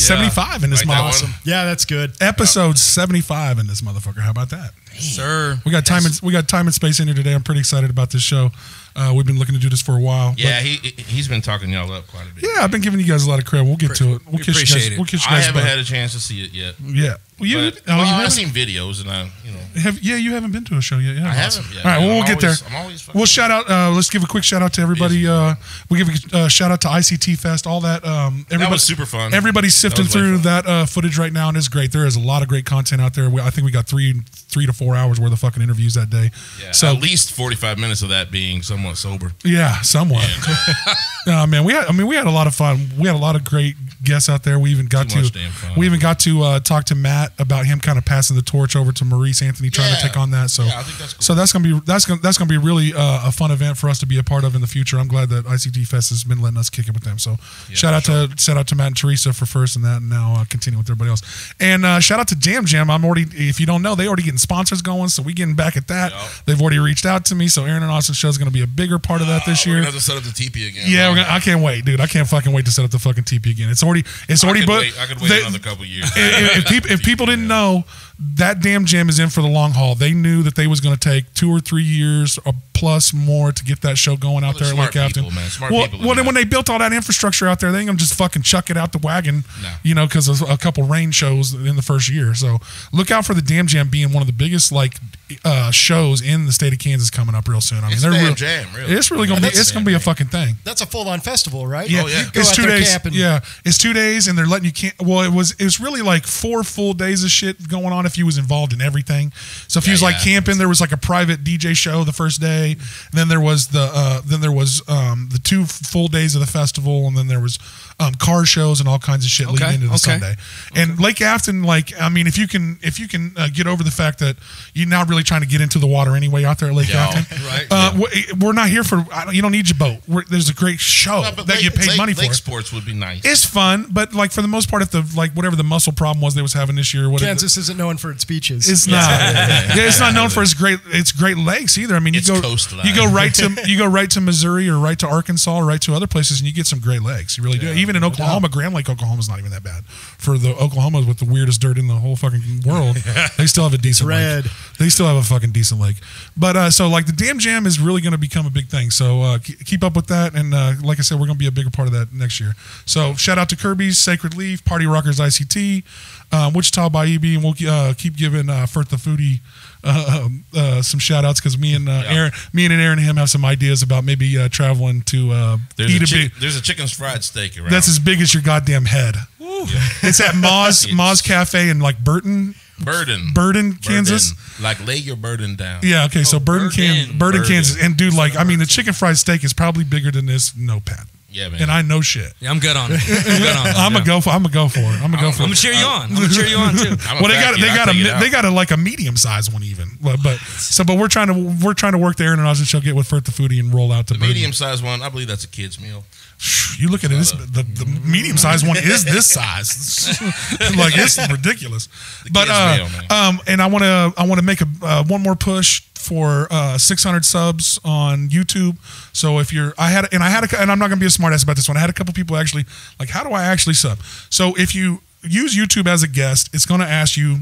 75 in this Awesome. Yeah, that's good. Episode 75 in this motherfucker. How about that? Sir. We got time and space in here today. I'm pretty excited about this show. We've been looking to do this for a while. Yeah, he's been talking y'all up quite a bit. Yeah, I've been giving you guys a lot of credit. We'll get to it. We'll appreciate it. I haven't had a chance to see it yet. Yeah. I've seen videos and you haven't been to a show yet. Yeah, I haven't yet. All right, well, we'll get there. I'm always we'll shout out. Let's give a quick shout out to everybody. We give a shout out to ICT Fest. All that. That was super fun. Everybody's sifting through that footage right now, and it's great. There is a lot of great content out there. I think we got 3 to 4 hours worth of fucking interviews that day. Yeah, so at least 45 minutes of that being somewhat sober. Yeah, somewhat. Man, we had a lot of fun. We had a lot of great guests out there. We even got to talk to Matt about him kind of passing the torch over to Maurice Anthony trying to take on that. So I think that's cool. So that's gonna be really a fun event for us to be a part of in the future. I'm glad that ICT Fest has been letting us kick it with them. So shout out to Matt and Teresa for first and that, and now continue with everybody else. And shout out to Jam Jam. If you don't know, they already getting sponsors going, so we getting back at that. Yep. They've already reached out to me, so Aaron and Austin's show is going to be a bigger part of that this year. We're going to have to set up the teepee again. Yeah, I can't wait, dude. I can't fucking wait to set up the fucking teepee again. It's already booked. I could wait another couple years. If people didn't know, that damn jam is in for the long haul. They knew that they was going to take 2 or 3 years or plus more to get that show going out there at Lake Afton. When they built all that infrastructure out there, they ain't gonna just fucking chuck it out the wagon, because of a couple rain shows in the first year. So look out for the Damn Jam being one of the biggest shows in the state of Kansas coming up real soon. I mean, it's Damn Jam, really. It's really gonna be. It's gonna be a fucking thing. That's a full-on festival, right? Yeah, it's 2 days. Yeah, it's 2 days, and they're letting you camp. Well, it was really like 4 full days of shit going on if you was involved in everything. So if you was camping, there was like a private DJ show the first day. And then there was the 2 full days of the festival, and then there was car shows and all kinds of shit leading into the Sunday. And Lake Afton, if you can get over the fact that you're not really trying to get into the water anyway out there at Lake Afton. Right. We're not here for. You don't need your boat. There's a great show that you paid money for. Lake sports would be nice. It's fun, but for the most part, if whatever the muscle problem was they was having this year, Kansas isn't known for its beaches. It's not. It's not known for its great lakes either. I mean, you go right to Missouri or right to Arkansas or right to other places, and you get some great lakes. You really do. Even in Oklahoma, Grand Lake, Oklahoma is not even that bad. For the Oklahoma with the weirdest dirt in the whole fucking world, they still have a decent lake. They still have a fucking decent lake. But so the Damn Jam is really going to become a big thing. So keep up with that, and like I said, we're going to be a bigger part of that next year. So shout out to Kirby's, Sacred Leaf, Party Rockerz ICT, Wichita by EB, and we'll keep giving Fert the Foodie some shout outs because me and Aaron and him have some ideas about maybe traveling to there's a chicken's fried steak around. That's as big as your goddamn head. Yeah. It's at Moz Cafe in Burden, Kansas. Lay your burden down. Yeah, okay, so Burden, Kansas. And dude, the chicken fried steak is probably bigger than this notepad. Yeah, man. And I know shit. Yeah, I'm good on it. I'm gonna go for it. I'm gonna cheer you on. I'm gonna cheer you on too. Well, they got a medium sized one even. But we're trying to work the Aaron and Austin show, get with Fert the Foodie and roll out the medium sized one. I believe that's a kid's meal. You look at it. The medium sized one is this size. It's ridiculous. But and I want to make one more push for 600 subs on YouTube. So if you're, and I'm not gonna be a smartass about this one. I had a couple people actually how do I actually sub? So if you use YouTube as a guest, it's gonna ask you.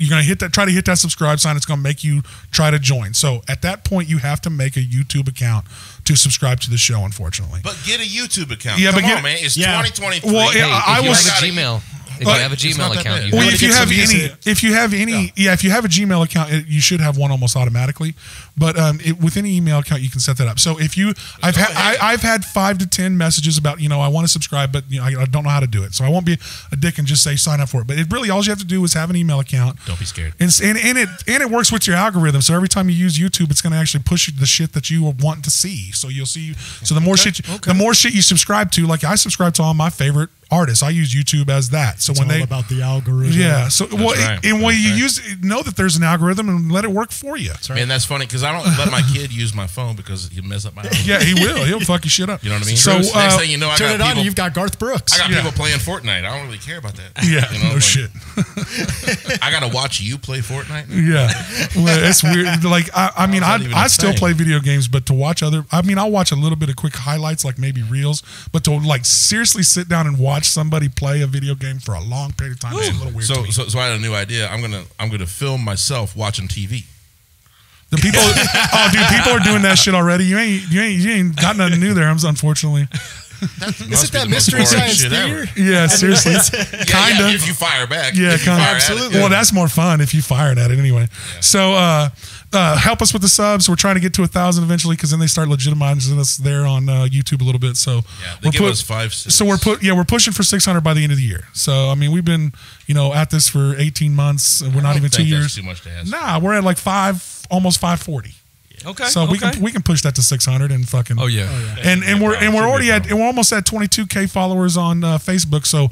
You're going to try to hit that subscribe sign. It's going to make you try to join. So at that point, you have to make a YouTube account to subscribe to the show, unfortunately. But get a YouTube account. Yeah, Come on, man. It's 2023. Well, I was a Gmail. If you have a Gmail account, if you have a Gmail account, you should have one almost automatically. But with any email account, you can set that up. So if I've had 5 to 10 messages about I want to subscribe, but I don't know how to do it. So I won't be a dick and just say sign up for it. But it really all you have to do is have an email account. Don't be scared. And it works with your algorithm. So every time you use YouTube, it's going to actually push you the shit that you want to see. So you'll see. So the more shit you subscribe to, I subscribe to all my favorite artists. I use YouTube as that. So it's all about the algorithm. Yeah. So when you know that there's an algorithm and let it work for you. That's right. Man, that's funny because I don't let my kid use my phone because he'll mess up my algorithm. Yeah, he will. He'll fuck your shit up. You know what I mean? So next thing you know, turn it on and you've got Garth Brooks. I got people playing Fortnite. I don't really care about that. Yeah. No shit. I got to watch you play Fortnite. Yeah. Well, it's weird. I still play video games, but to watch I'll watch a little bit of quick highlights, maybe reels, but to seriously sit down and watch watch somebody play a video game for a long period of time is a little weird to me. So I had a new idea. I'm gonna film myself watching TV. The people, people are doing that shit already. You ain't got nothing new there, unfortunately. Isn't that Mystery Science Theater? Yeah, seriously. Kind of. If you fire back. Yeah, kind of. Absolutely. Well, that's more fun if you fire it at it anyway. Yeah. So help us with the subs. We're trying to get to 1,000 eventually because then they start legitimizing us there on YouTube a little bit. So they give us 5, 6. So we're pushing for 600 by the end of the year. So I mean, we've been at this for 18 months. We're not even 2 years. That's too much to ask. Nah, we're at like almost 540. Okay. So we can push that to 600 and fucking and we're already we're almost at 22K followers on Facebook. So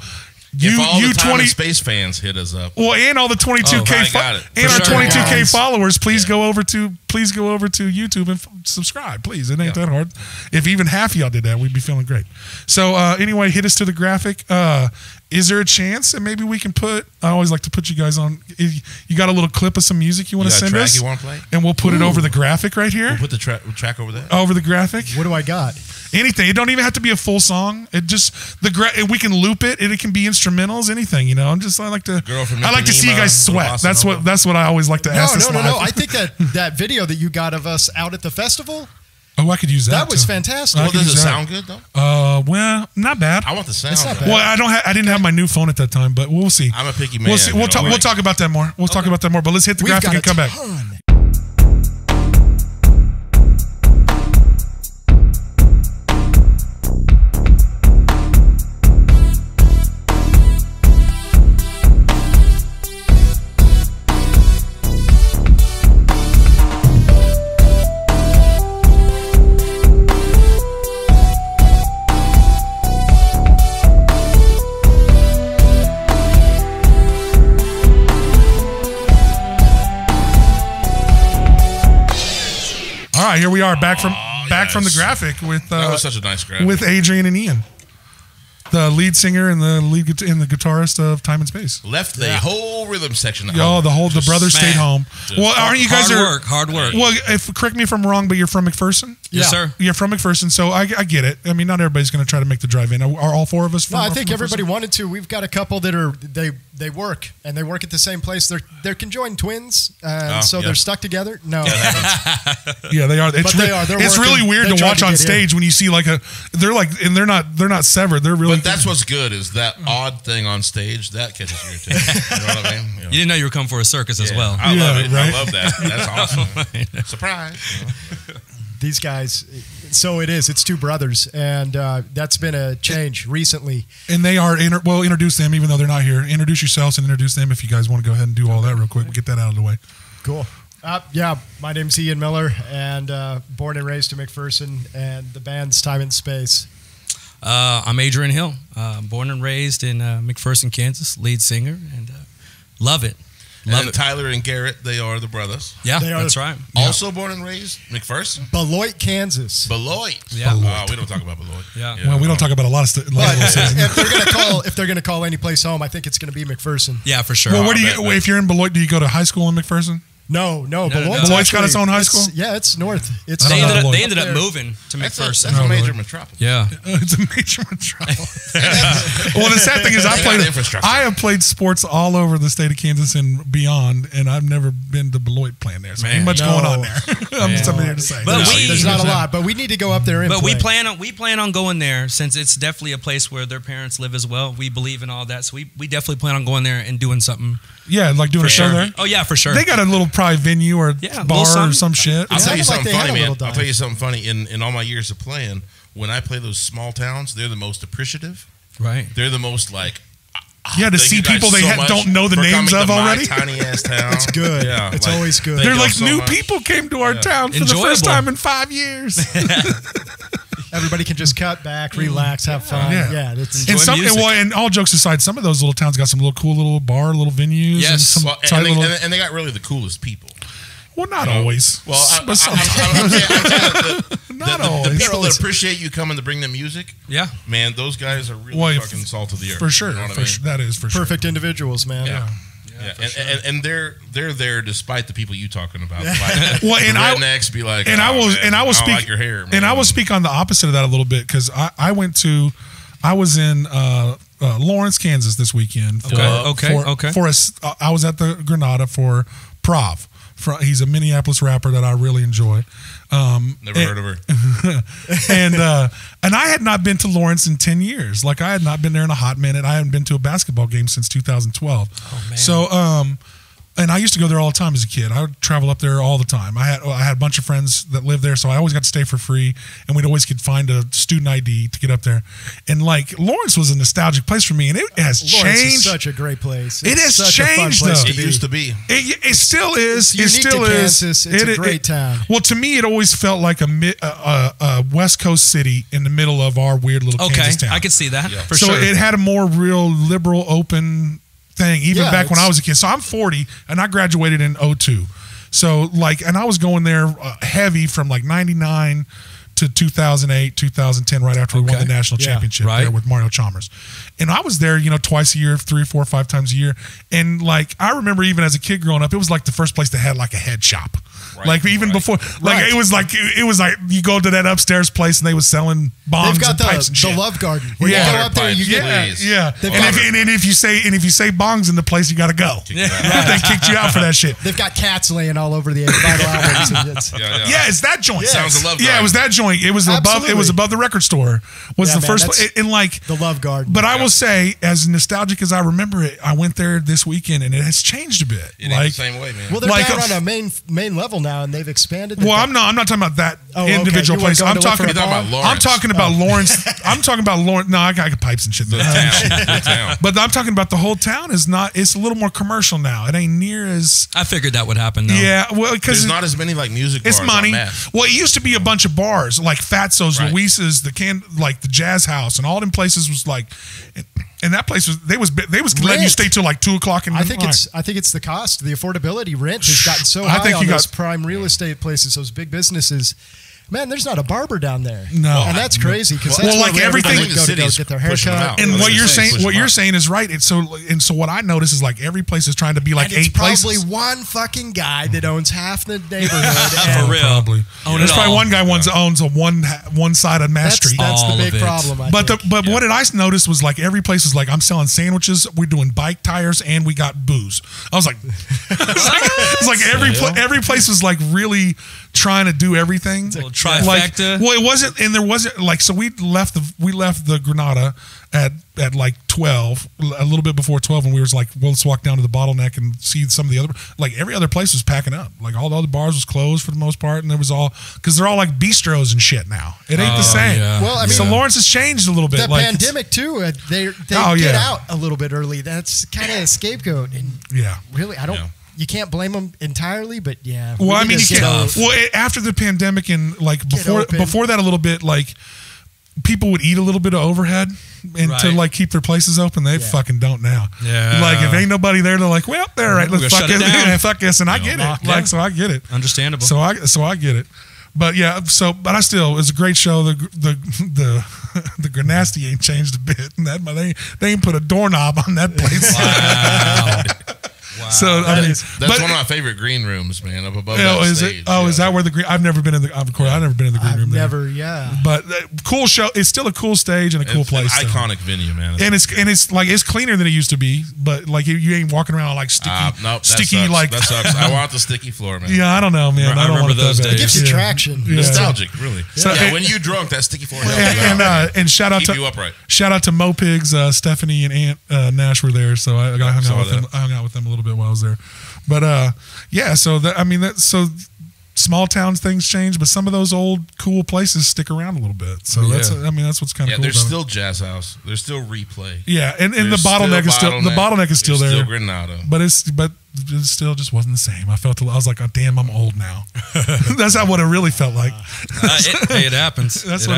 if all the Time and Space fans hit us up. Well, and all the 22K and our 22K followers, please go over to YouTube and subscribe, please. It ain't that hard. If even half of y'all did that, we'd be feeling great. So anyway, hit us to the graphic. Is there a chance that maybe we can put? I always like to put you guys on. You got a little clip of some music you want to send us? You want to play? And we'll put it over the graphic right here. We'll put the track over there. Over the graphic. What do I got? Anything. It don't even have to be a full song. It just we can loop it. It can be instrumentals. Anything. I like to see you guys sweat. That's what I always like to ask. No. I think that video that you got of us out at the festival. Oh, I could use that. That was fantastic. Well, does it sound good though? Well, not bad. I want the sound. Well, I didn't have my new phone at that time, but we'll see. I'm a picky man. We'll see. We'll talk about that more. We'll talk about that more. But let's hit the graphic and come back. All right, here we are back from the graphic with that was such a nice graphic with Adrian and Ian, the lead singer and the guitarist of Time and Space. Left the whole rhythm section. The brothers stayed home. Well, aren't you guys hard work? Well, correct me if I'm wrong, but you're from McPherson. Yes, sir. You're from McPherson, so I get it. I mean, not everybody's going to try to make the drive in. Are all four of us from? No, I think everybody wanted to. We've got a couple that they work and they work at the same place. They're conjoined twins, so they're stuck together. No, yeah, they are. It's really weird to watch on stage when you see they're not severed. They're really. But that's what's good is that odd thing on stage that catches your attention. You know what I mean? You didn't know you were coming for a circus as well. I love it. Right? I love that. That's awesome. Surprise. These guys, so it is. It's two brothers, and that's been a change recently. And they are, introduce them, even though they're not here. Introduce yourselves and introduce them if you guys want to go ahead and do all that real quick. We'll get that out of the way. Cool. My name's Ian Miller, and born and raised in McPherson, and the band's Time and Space. I'm Adrian Hill, born and raised in McPherson, Kansas, lead singer, and love it. And Tyler and Garrett, they are the brothers. Yeah, that's right. Also born and raised McPherson? Beloit, Kansas. Beloit. Yeah. We don't talk about Beloit. Yeah. Well, we don't talk about a lot of stuff. If they're gonna call any place home, I think it's gonna be McPherson. Yeah, for sure. Well, if you're in Beloit, do you go to high school in McPherson? No. Beloit's got its own high school? Yeah, it's north. They ended up moving to McPherson. That's a major metropolis. Yeah. It's a major metropolis. Well, the sad thing is I have played sports all over the state of Kansas and beyond, and I've never been to Beloit playing there. So ain't much going on there. I'm just here to say. But there's not a lot, but we need to go up there and play. we plan on going there since it's definitely a place where their parents live as well. We believe in all that, so we definitely plan on going there and doing something. Yeah, like doing a show there? Oh, yeah, for sure. They got a little private venue or bar or some shit. I'll tell you something funny, man. I'll tell you something funny. In all my years of playing, when I play those small towns, they're the most appreciative. Right. They're the most like... Yeah, to see people they don't know the names of already. Tiny ass town. It's good. Yeah, it's always good. They're like, new people came to our town for the first time in 5 years. Everybody can just cut back, relax, have fun. Yeah, and all jokes aside, some of those little towns got some cool little bar, little venues. Yes, and they got really the coolest people. Well, not always. Well, I'm saying the people that appreciate you coming to bring them music. Yeah, man, those guys are really fucking salt of the earth. For sure, that is for sure. Perfect individuals, man. Yeah. And they're there despite the people you talking about. Like, well, and rednecks be like, and I will speak like your hair, man. And I will speak on the opposite of that a little bit because I was in Lawrence, Kansas this weekend. Okay. I was at the Granada for Prov. He's a Minneapolis rapper that I really enjoy. Never heard of her. and I had not been to Lawrence in 10 years. Like, I had not been there in a hot minute. I hadn't been to a basketball game since 2012. Oh, man. So, and I used to go there all the time as a kid. I would travel up there all the time. I had a bunch of friends that lived there, so I always got to stay for free, and we'd always could find a student ID to get up there. And like, Lawrence was a nostalgic place for me, and it has changed. Lawrence is such a great place. It has changed, though. It used to be. It still is. It's unique to Kansas. It's a great town. Well, to me, it always felt like a West Coast city in the middle of our weird little Kansas town. I could see that for so sure. It had a more real liberal, open thing, even back when I was a kid. So I'm 40, and I graduated in 2002. So like, and I was going there heavy from like 99 to 2008, 2010, right after we won the national championship there with Mario Chalmers. And I was there, twice a year, 3, 4, 5 times a year. And like, I remember even as a kid growing up, it was like the first place that had like a head shop. Right, like even before, like it was like you go to that upstairs place and they was selling bombs and pipes and shit. The Love Garden. Where you go up there, you get And if you say bongs in the place, you got to go. They kicked you out for that shit. They've got cats laying all over the vinyl albums. It's that joint. Sounds a Love Garden. Yeah, it was that joint. It was above. It was above the record store. Was the first in like the Love Garden. But I will say, as nostalgic as I remember it, I went there this weekend and it has changed a bit. It ain't the same way, man. Well, they're down on a main level now, and they've expanded. I'm not talking about that individual place. I'm talking about Lawrence. I'm talking about Lawrence. I'm talking about Lawrence. No, I got pipes and shit. The town. But I'm talking about the whole town is not. It's a little more commercial now. It ain't near as. I figured that would happen though. Yeah, well, because there's not as many like music bars. It's money. Well, it used to be a bunch of bars like Fatso's, Luis's, like the Jazz House, and all them places was like. And that place was they was letting you stay till like 2:00 in the morning. I think it's the cost, the affordability. Rent has gotten so high on those prime real estate places, those big businesses. Man, there's not a barber down there. No, and that's crazy because that's like everything go to get their haircut. And what you're saying is right. So what I notice is like every place is trying to be like and 8 places. Probably one fucking guy that owns half the neighborhood. For real, probably. There's probably one guy owns a one side of Mass Street. That's the big problem. But what did I notice was like every place was like I'm selling sandwiches, we're doing bike tires, and we got booze. I was like, it's like every place was like really trying to do everything. Trifecta. Well, it wasn't, and there wasn't like so. We left the Granada at like 12, a little bit before 12, and we was like, well, let's walk down to the Bottleneck and see some of the other. Like every other place was packing up. Like all the other bars was closed for the most part, and there was all because they're all like bistros and shit now. It ain't the same. Yeah. Well, I mean, so Lawrence has changed a little bit. The pandemic too. They get out a little bit early. That's kind of a scapegoat. And really, I don't. Yeah. You can't blame them entirely, but yeah. Well, I mean, you can't. Well, after the pandemic and like before that a little bit, like people would eat a little bit of overhead and to like keep their places open. They fucking don't now. Yeah. Like if ain't nobody there, they're like, well, all right, let's fuck it. Fuck this, and I get it. Like so, I get it. Understandable. So I get it. But yeah, but I still, it was a great show. The Granasty ain't changed a bit. And they ain't put a doorknob on that place. Wow. Wow. So I mean, that's one of my favorite green rooms, man. Up above that is stage. Is that where the green? I've never been in the. Of course, I've never been in the green room. Never, But cool show. It's still a cool stage and a cool place. An iconic venue, man. And it's like it's cleaner than it used to be. But like you ain't walking around like sticky. Nope, sticky like that sucks. I want the sticky floor, man. Yeah, I don't know, man. I don't remember those days. It gives you traction. Yeah. Nostalgic, really. So, when you drunk, that sticky floor. And shout out keep you upright. Shout out to Mo Pigs. Stephanie and Aunt Nash were there, so I hung out with them a little bit while I was there. But so small towns things change, but some of those old cool places stick around a little bit. So that's what's kind of cool. There's still Jazz House. There's still Replay. Yeah, and the bottleneck is still there. Still Granada. But it still just wasn't the same. I was like, oh, damn, I'm old now. That's not what it really felt like. It happens. That's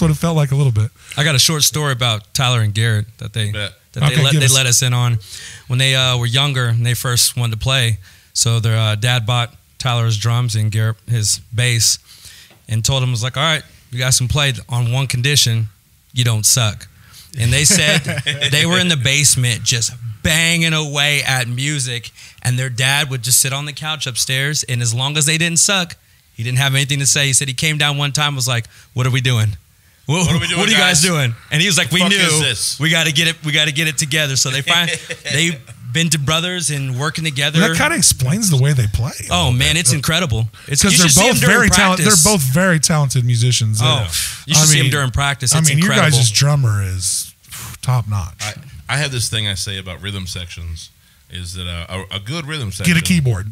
what it felt like a little bit. I got a short story about Tyler and Garrett that they let us in on when they were younger and they first wanted to play. So their dad bought Tyler's drums and Garrett his bass and told him, was like, all right, you guys can play on one condition, you don't suck. And they said they were in the basement just banging away at music, and their dad would just sit on the couch upstairs, and as long as they didn't suck, he didn't have anything to say. He said he came down one time, was like, what are we doing? What are we doing? What are you guys doing? And he was like, we knew we got to get it together. So they've been to brothers and working together. Well, that kind of explains the way they play. Oh man, it's incredible. It's because they're both very talented. They're both very talented musicians. Oh, you should see them during practice. It's incredible. Your guys' drummer is top notch. I have this thing I say about rhythm sections is that a good rhythm section. Get a keyboard.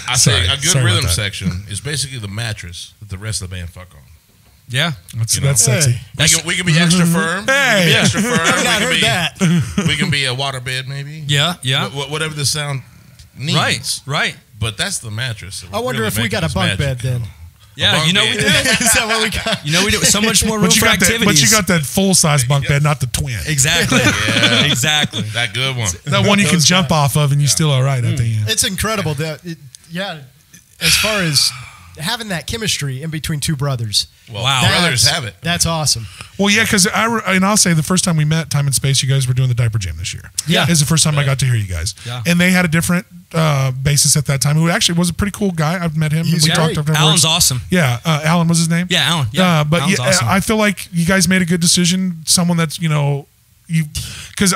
I say a good rhythm section is basically the mattress that the rest of the band fuck on. Yeah, that's sexy. We can be extra firm. Hey, we can be extra firm. I've heard that. We can be a waterbed, maybe. Yeah. Whatever the sound needs. Right. But that's the mattress. I wonder if we got a bunk bed then. Yeah, we do. Is that what we got? We do so much more room for activities. But you got that full-size bunk bed, not the twin. Exactly. Yeah. Exactly. That good one. That one you can jump off of and you're still all right at the end. It's incredible. As far as having that chemistry in between two brothers. Well, wow. Brothers have it. That's awesome. Well, yeah, because I'll say the first time we met, Time and Space, you guys were doing the Diaper Jam this year. Yeah. It's the first time I got to hear you guys. Yeah. And they had a different bassist at that time, who actually was a pretty cool guy. I've met him. We talked afterwards. Alan's awesome. Yeah. Alan was his name? Yeah, Alan. Yeah. But Alan's awesome. I feel like you guys made a good decision. Someone that's, because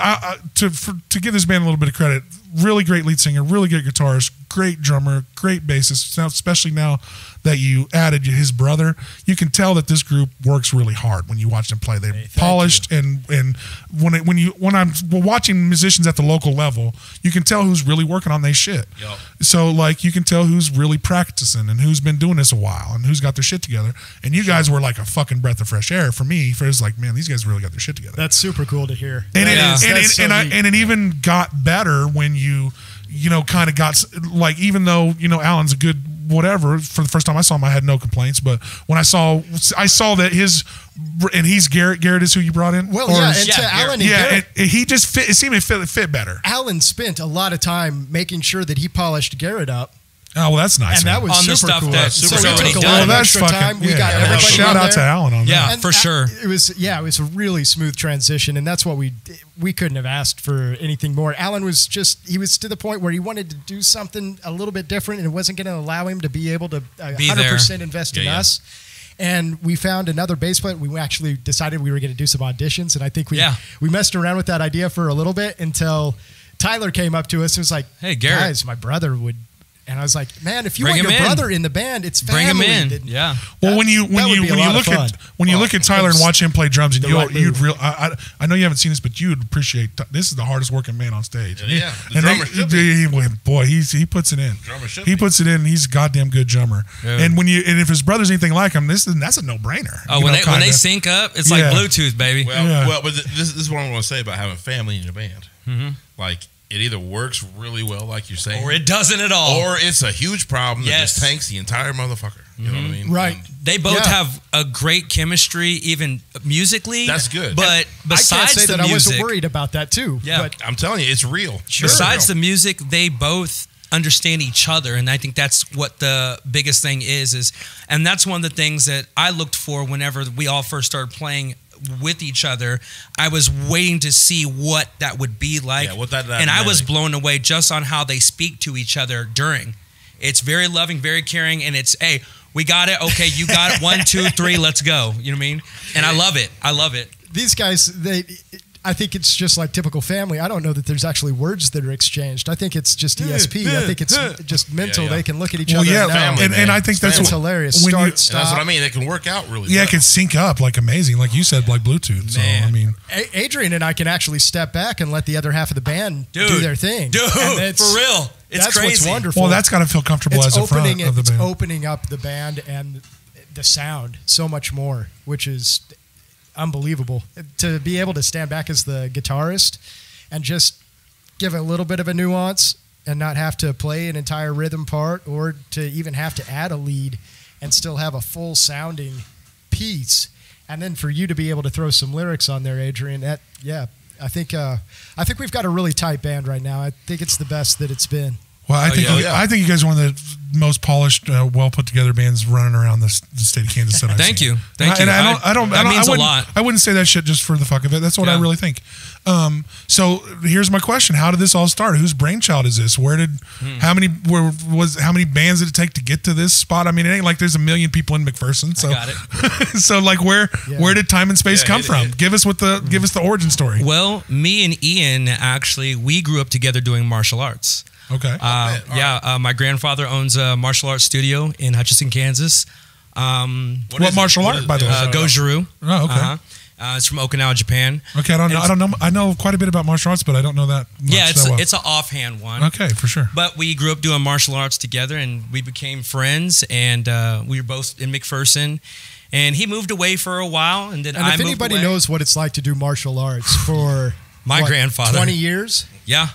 to give this band a little bit of credit, really great lead singer, really good guitarist, great drummer, great bassist. Now, especially now that you added his brother, you can tell that this group works really hard when you watch them play. They're polished, and when I'm watching musicians at the local level, you can tell who's really working on their shit. Yep. So you can tell who's really practicing and who's been doing this a while and who's got their shit together. And you guys were like a fucking breath of fresh air for me. For it's like, man, these guys really got their shit together. That's super cool to hear. And it even got better when you kind of got even though Alan's a good whatever. For the first time I saw him, I had no complaints. But when I saw that he's Garrett. Garrett is who you brought in. Well, Alan and Garrett, he just fit. It seemed to fit better. Alan spent a lot of time making sure that he polished Garrett up. Oh, well, that's nice. And that was on super the stuff cool. that So we took a done. lot of extra time. We got everybody shout out to Alan on that. Yeah, for sure. It was a really smooth transition, and that's what we couldn't have asked for anything more. Alan was he was to the point where he wanted to do something a little bit different, and it wasn't going to allow him to be able to 100% invest in us. And we found another bass player. We actually decided we were going to do some auditions, and I think we messed around with that idea for a little bit until Tyler came up to us and was like, "Hey, Garrett, guys, my brother would." And I was like, man, if you want your brother in the band, it's family. Bring him in. Yeah. Well, when you look at Tyler and watch him play drums, and I know you haven't seen this, but you'd appreciate this is the hardest working man on stage. Yeah. The drummer should be. He puts it in. Drummer should he puts it in. He's a goddamn good drummer. Yeah. And if his brother's anything like him, that's a no brainer. Oh, when they sync up, it's like Bluetooth, baby. Well, but this is what I want to say about having family in your band. Mm-hmm. Like, it either works really well, like you're saying, or it doesn't at all, or it's a huge problem that just tanks the entire motherfucker. You know what I mean? Right. They both have a great chemistry, even musically. That's good. But besides I can't say the that music, I wasn't worried about that too. Yeah, but I'm telling you, it's real. Sure. Besides the music, they both understand each other, and I think that's what the biggest thing is, and that's one of the things that I looked for whenever we all first started playing with each other. I was waiting to see what that would be like, and I was blown away just on how they speak to each other during. It's very loving, very caring, and it's, hey, we got it, okay, you got it, 1, 2, 3, let's go. You know what I mean? And I love it. These guys, I think it's just like typical family. I don't know that there's actually words that are exchanged. I think it's just ESP. I think it's just mental. They can look at each other. And I think that's hilarious. Start, stop. That's what I mean. They can work out really well. Yeah, it can sync up like amazing, like you said, like Bluetooth. So, I mean, Adrian and I can actually step back and let the other half of the band do their thing. Dude, for real. That's crazy. What's wonderful. Well, that's got to feel comfortable as a front of the band. It's opening up the band and the sound so much more, which is unbelievable. To be able to stand back as the guitarist and just give a little bit of a nuance and not have to play an entire rhythm part or to even have to add a lead and still have a full sounding piece. And then for you to be able to throw some lyrics on there, Adrian, I think we've got a really tight band right now. I think it's the best that it's been. Well, I think you guys are one of the most polished, well put together bands running around the state of Kansas. Thank you. That means a lot. I wouldn't say that shit just for the fuck of it. That's what I really think. So here's my question: how did this all start? Whose brainchild is this? How many bands did it take to get to this spot? I mean, it ain't like there's a million people in McPherson. So, I got it. So like, where did time and space come from? Give us the origin story. Well, me and Ian actually we grew up together doing martial arts. Okay. My grandfather owns a martial arts studio in Hutchinson, Kansas. What martial art, by the way? Goju-ryu. Oh, okay. It's from Okinawa, Japan. Okay, I don't know. I know quite a bit about martial arts, but I don't know that much. Yeah, it's an offhand one. Okay, for sure. But we grew up doing martial arts together, and we became friends. And we were both in McPherson. And he moved away for a while, and then I moved away. And if anybody knows what it's like to do martial arts for my grandfather, 20 years. Yeah.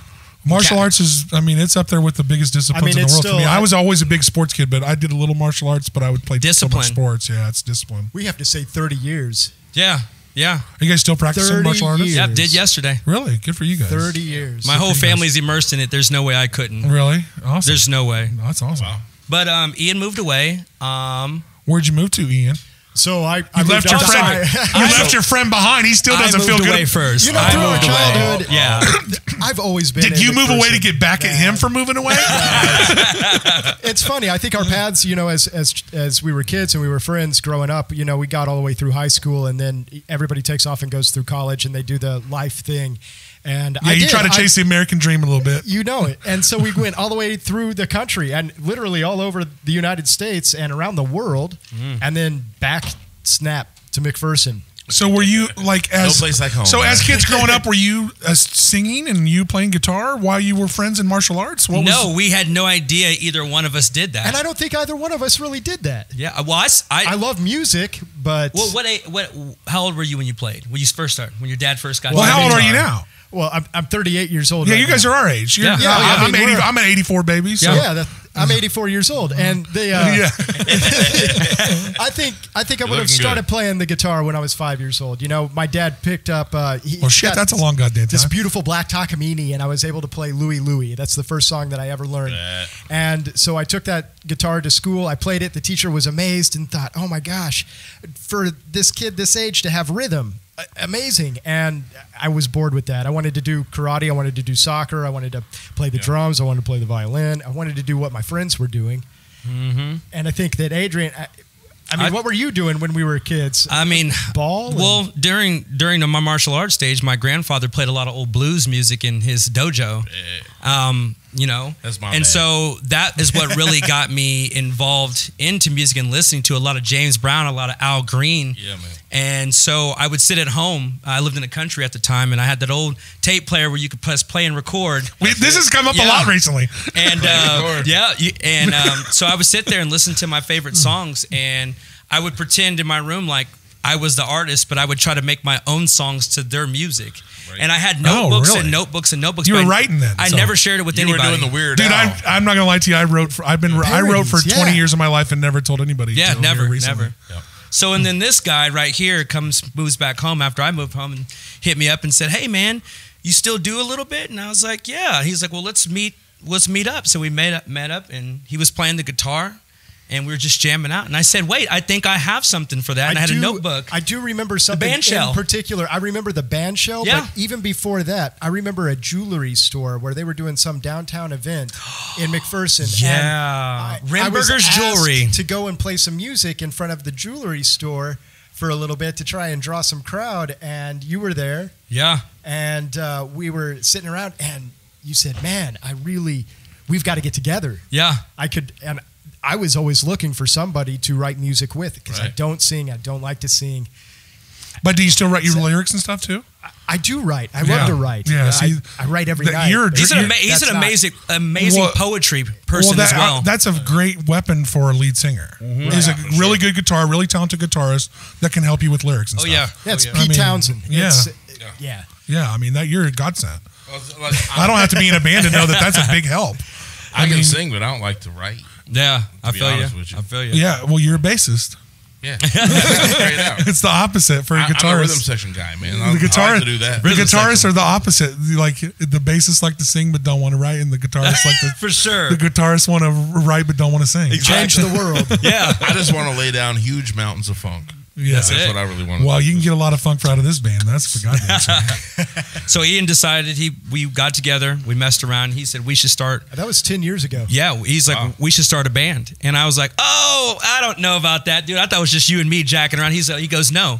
Martial arts is, it's up there with the biggest disciplines in the world for me. I was always a big sports kid, but I did a little martial arts, but I would play so much sports. Yeah, it's discipline. We have to say 30 years. Yeah. Are you guys still practicing martial arts? Yeah, did yesterday. Really? Good for you guys. 30 years. My whole family's immersed in it. There's no way I couldn't. Really? Awesome. There's no way. No, that's awesome. Wow. But Ian moved away. Where'd you move to, Ian? So I left your friend. You left your friend behind. He still doesn't feel good. I moved away first. Through our childhood, yeah. I've always been. Did you move away to get back at him for moving away? It's funny. I think our paths, as we were kids and we were friends growing up, we got all the way through high school, and then everybody takes off and goes through college, and they do the life thing. And you try to chase the American dream a little bit. You know it. And so we went all the way through the country and literally all over the United States and around the world, and then back snap to McPherson. So were you no place like home? So as kids growing up, were you singing and you playing guitar while you were friends in martial arts? We had no idea either one of us did that. And I don't think either one of us really did that. Yeah, well, I love music, but how old were you when you played? When you first started? When your dad first got? Well, how old are you now? Well, I'm 38 years old. Yeah, you guys are our age. I'm an 84 baby. So. Yeah, I'm 84 years old, and they. I think I would have started playing the guitar when I was 5 years old. My dad picked up. That's a long goddamn time. This beautiful black Takamine, and I was able to play Louie Louie. That's the first song that I ever learned. And so I took that guitar to school. I played it. The teacher was amazed and thought, "Oh my gosh, for this kid this age to have rhythm." Amazing. And I was bored with that. I wanted to do karate. I wanted to do soccer. I wanted to play the drums. I wanted to play the violin. I wanted to do what my friends were doing. Mm-hmm. And I think that Adrian, what were you doing when we were kids? Ball? Well, during my martial arts stage, my grandfather played a lot of old blues music in his dojo. That's my and so that is what really got me involved into music and listening to a lot of James Brown, a lot of Al Green. Yeah, man. And so I would sit at home. I lived in the country at the time, and I had that old tape player where you could press play and record. This has come up a lot recently. And so I would sit there and listen to my favorite songs, and I would pretend in my room like I was the artist, but I would try to make my own songs to their music. Right. And I had notebooks and notebooks and notebooks. You were writing then. I never shared it with anybody. You were doing the weird. Dude, I'm not gonna lie to you. I wrote for 20 years of my life and never told anybody. Yeah, never. Yep. So and then this guy right here moves back home after I moved home and hit me up and said, "Hey man, you still do a little bit?" And I was like, "Yeah." He's like, "Well, let's meet up." So we met up, and he was playing the guitar. And we were just jamming out. And I said, wait, I think I have something for that. And I had a notebook. I do remember something in particular. I remember the band shell. Yeah. But even before that, I remember a jewelry store where they were doing some downtown event in McPherson. Yeah. Rimburger's Jewelry. To go and play some music in front of the jewelry store for a little bit to try and draw some crowd. And you were there. Yeah. And we were sitting around. And you said, man, we've got to get together. Yeah. I was always looking for somebody to write music with because I don't sing. I don't like to sing. But do you still write your lyrics and stuff too? I do write. I love to write. Yeah, I write every night. He's an amazing poetry person as well. That's a great weapon for a lead singer. Mm-hmm. He's a really good guitar, really talented guitarist that can help you with lyrics and stuff. Yeah, it's Pete Townsend. Yeah. Yeah, I mean, you're a godsend. I don't have to be in a band to know that that's a big help. I can sing, but I don't like to write. Yeah, I feel you. Yeah, well, you're a bassist. Yeah, straight out. It's the opposite for a guitarist. I'm a rhythm section guy, man. I like to do that. The guitarists are the opposite. Like the bassists like to sing but don't want to write, and the guitarists like to for sure. The guitarists want to write but don't want to sing. Change the world. Yeah, I just want to lay down huge mountains of funk. Yeah, that's what I really want to do. Well, you can get a lot of funk out of this band. That's for goddamn sure. So Ian decided we got together, we messed around. He said we should start. That was 10 years ago. Yeah, he's like, we should start a band. And I was like, oh, I don't know about that, dude. I thought it was just you and me jacking around. He goes, no,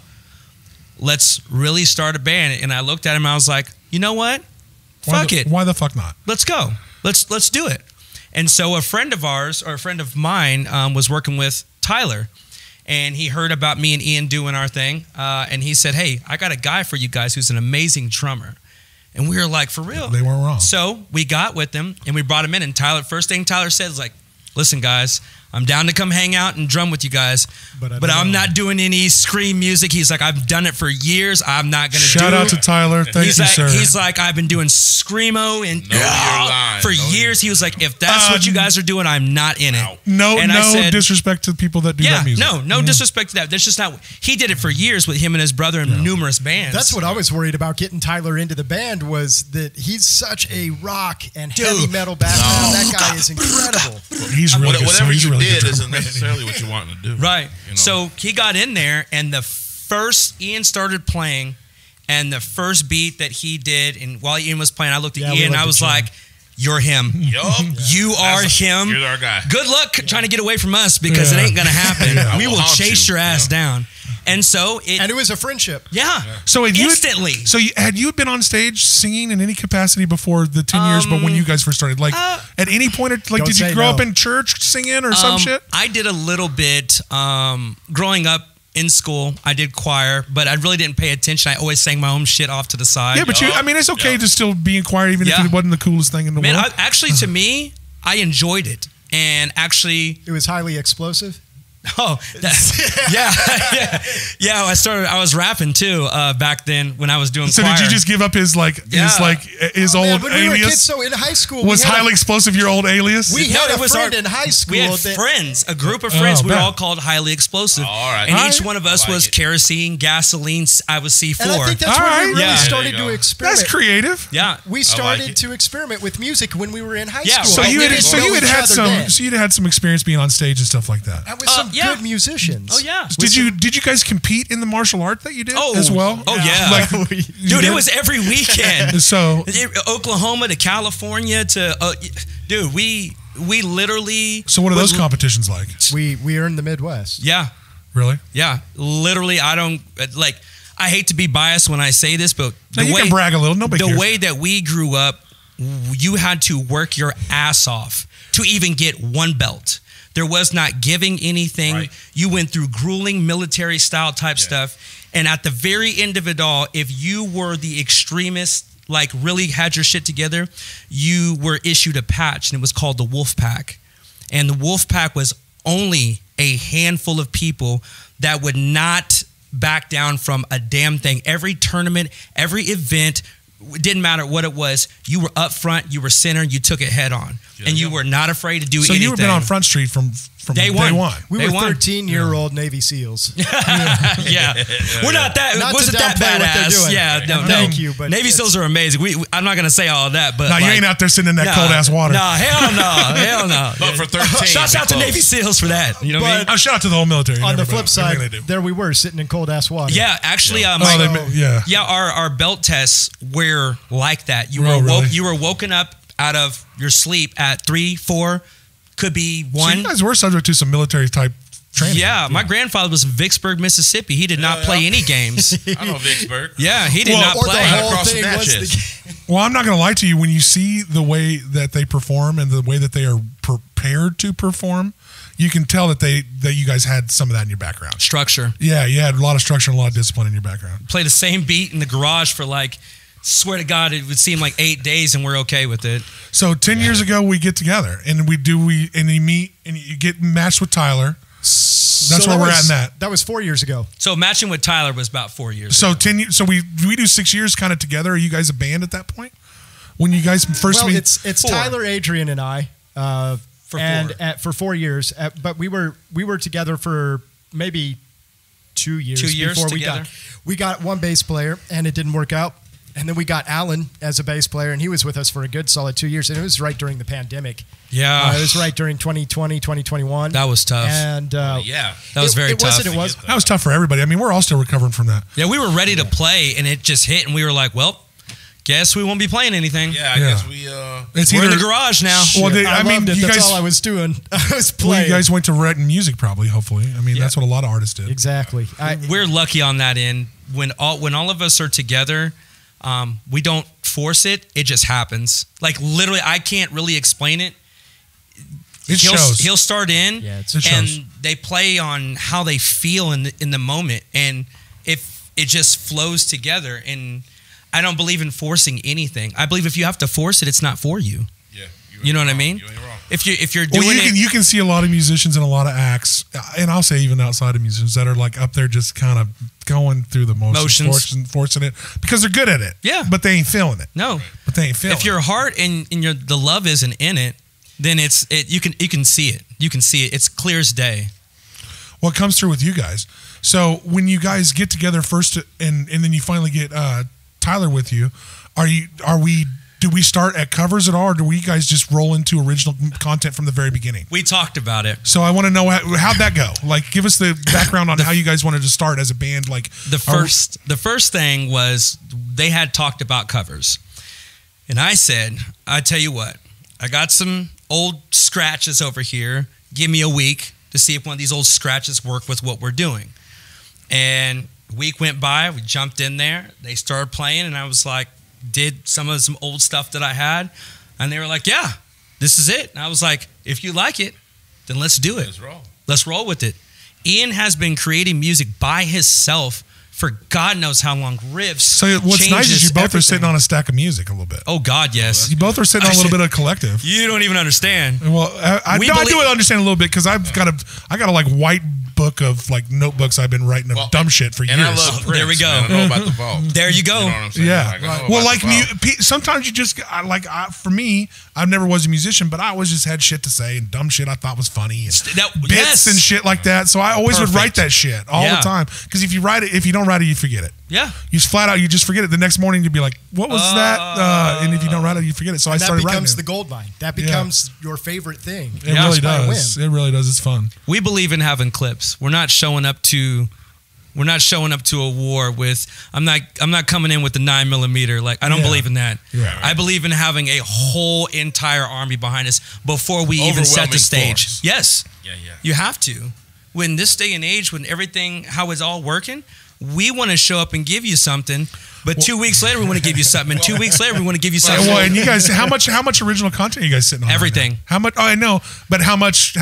let's really start a band. And I looked at him and I was like, you know what? Fuck it. Why the fuck not? Let's go. Let's do it. And so a friend of ours, or a friend of mine, was working with Tyler. And he heard about me and Ian doing our thing. And he said, hey, I got a guy for you guys who's an amazing drummer. And we were like, for real? They weren't wrong. So we got with him and we brought him in. And Tyler, first thing Tyler said was like, listen, guys, I'm down to come hang out and drum with you guys, but I'm not doing any scream music. He's like, I've done it for years. I'm not going to do it. Shout out to Tyler. Thank you, sir. He's like, I've been doing screamo and for years. He was like, if that's what you guys are doing, I'm not in it. No disrespect to people that do that music. No disrespect to that. That's just not. He did it for years with him and his brother in numerous bands. That's what I was worried about getting Tyler into the band, was that he's such a rock and heavy metal background. That guy is incredible. He's really good. Whatever you did isn't necessarily what you want to do. Right. You know? So he got in there, and the first Ian started playing, and the first beat that he did, and while Ian was playing, I looked at Ian and I was like, you're him. You are him. You're our guy. Good luck trying to get away from us, because it ain't going to happen. We will chase your ass down. And so it was a friendship. Yeah. So instantly. Had you been on stage singing in any capacosity before the 10 years, but when you guys first started, like at any point, did you grow up in church singing or some shit? I did a little bit growing up. In school, I did choir, but I really didn't pay attention. I always sang my own shit off to the side. Yeah, but it's okay to still be in choir, even if it wasn't the coolest thing in the world. Actually, to me, I enjoyed it. And actually... It was highly explosive? Oh, yeah. I was rapping too back then when I was doing choir. Did you just give up his old alias? We were kids, so in high school, was highly explosive your old alias? We had a friend in high school. We had friends, a group of friends. We were all called highly explosive. All right. And each one of us was kerosene, gasoline. I was C4. And I think that's when we really started to experiment. That's creative. Yeah, we started to experiment with music when we were in high school. So you had some experience being on stage and stuff like that. That was some good musicians. Oh yeah. Did you guys compete in the martial art that you did as well? Oh yeah. Dude, it was every weekend. So Oklahoma to California to dude, we literally. So what are those competitions like? We earned the Midwest. Yeah. Really? Yeah. Literally, I don't like. I hate to be biased when I say this, but you can brag a little. Nobody cares. The way that we grew up, you had to work your ass off to even get one belt. There was not giving anything. Right. You went through grueling military style type stuff. And at the very end of it all, if you were the extremist, like really had your shit together, you were issued a patch, and it was called the Wolf Pack. And the Wolf Pack was only a handful of people that would not back down from a damn thing. Every tournament, every event, it didn't matter what it was, you were up front, you were center, you took it head on. And you were not afraid to do anything. So you were been on Front Street from day one. We were 13-year-old Navy SEAls. Yeah. We're not that. Wasn't that badass? Yeah, no. Thank you, but Navy SEAls are amazing. I'm not going to say all of that, but you ain't out there sitting in that cold ass water. No, hell no. But for 13, shouts out to Navy SEAls for that. You know what I mean? Shout out to the whole military. On the flip side, there we were sitting in cold ass water. Yeah, actually, our belt tests were like that. You were woken up out of your sleep at 3, 4, could be 1. So you guys were subject to some military type training. Yeah, my grandfather was in Vicksburg, Mississippi. He did not play any games. I know Vicksburg. Yeah, he did not play. Well, I'm not going to lie to you. When you see the way that they perform and the way that they are prepared to perform, you can tell that you guys had some of that in your background. Structure. Yeah, you had a lot of structure and a lot of discipline in your background. Play the same beat in the garage for swear to God, it would seem like 8 days, and we're okay with it. So 10 years ago, we get together and you meet and you get matched with Tyler. That's where we're at in that. That was 4 years ago. So matching with Tyler was about 4 years. So 10 years. So we do 6 years kind of together. Are you guys a band at that point? When you guys first meet? It's Tyler, Adrian, and I. For 4 years. But we were together for maybe 2 years. 2 years before together. we got one bass player, and it didn't work out. And then we got Alan as a bass player, and he was with us for a good solid 2 years. And it was right during the pandemic. Yeah. It was right during 2020, 2021. That was tough. And that was very tough. That was tough for everybody. I mean, we're all still recovering from that. Yeah, we were ready to play, and it just hit, and we were like, well, guess we won't be playing anything. Yeah, I guess we're in the garage now. Well, I mean, that's all I was doing. I was playing. Well, you guys went to writing music, probably. Hopefully, I mean, that's what a lot of artists did. Exactly. We're lucky on that end. When all of us are together, we don't force it. It just happens. Like literally, I can't really explain it. He'll start in, and they play on how they feel in the moment, and if it just flows together. And I don't believe in forcing anything. I believe if you have to force it, it's not for you. Yeah, you know what I mean? You ain't wrong. If you're doing you can see a lot of musicians and a lot of acts, and I'll say even outside of musicians that are like up there just kind of going through the motions. Forcing it because they're good at it. Yeah, but they ain't feeling it. No, but they ain't feeling it. If your heart and the love isn't in it, then you can see it. You can see it. It's clear as day. Well, it comes through with you guys. So when you guys get together first, and then you finally get Tyler with you, do we start at covers at all, or do we guys just roll into original content from the very beginning? We talked about it. So I want to know how'd that go? Like, give us the background on how you guys wanted to start as a band. Like the first thing was they had talked about covers, and I said, I tell you what, I got some old scratches over here. Give me a week to see if one of these old scratches work with what we're doing. And a week went by, we jumped in there, they started playing, and I was like, did some old stuff that I had, and they were like, yeah, this is it. And I was like, if you like it, then let's do it. Let's roll with it. Ian has been creating music by himself for God knows how long. Riffs. So what's nice is you both are sitting on a stack of music a little bit. Oh God, yes. You both are sitting on a little bit of collective. You don't even understand. Well, I do understand a little bit because I got a like white book of like notebooks I've been writing of dumb shit for years. And I love Prince, there we go. Man. I know about the vault. There you go. You know what I'm saying? Yeah. Sometimes you just for me, I never was a musician, but I always just had shit to say and dumb shit I thought was funny and bits and shit like that. So I always would write that shit all the time because if you don't write it, you forget it. Yeah. You just forget it. The next morning you'd be like, what was that? And if you don't write it, you forget it. So I started writing it. That becomes the gold mine. That becomes your favorite thing. It really does. It really does. It's fun. We believe in having clips. We're not showing up to a war with. I'm not coming in with the 9mm. Like I don't believe in that. Yeah, right. I believe in having a whole entire army behind us before we even set the stage. Force. Yes. Yeah. You have to. When this day and age, when everything how it's all working, we want to show up and give you something. But 2 weeks later, we want to give you something. And 2 weeks later, we want to give you something. Well, and you guys, how much original content are you guys sitting on? Everything. Right how much? Oh, I know. But how much?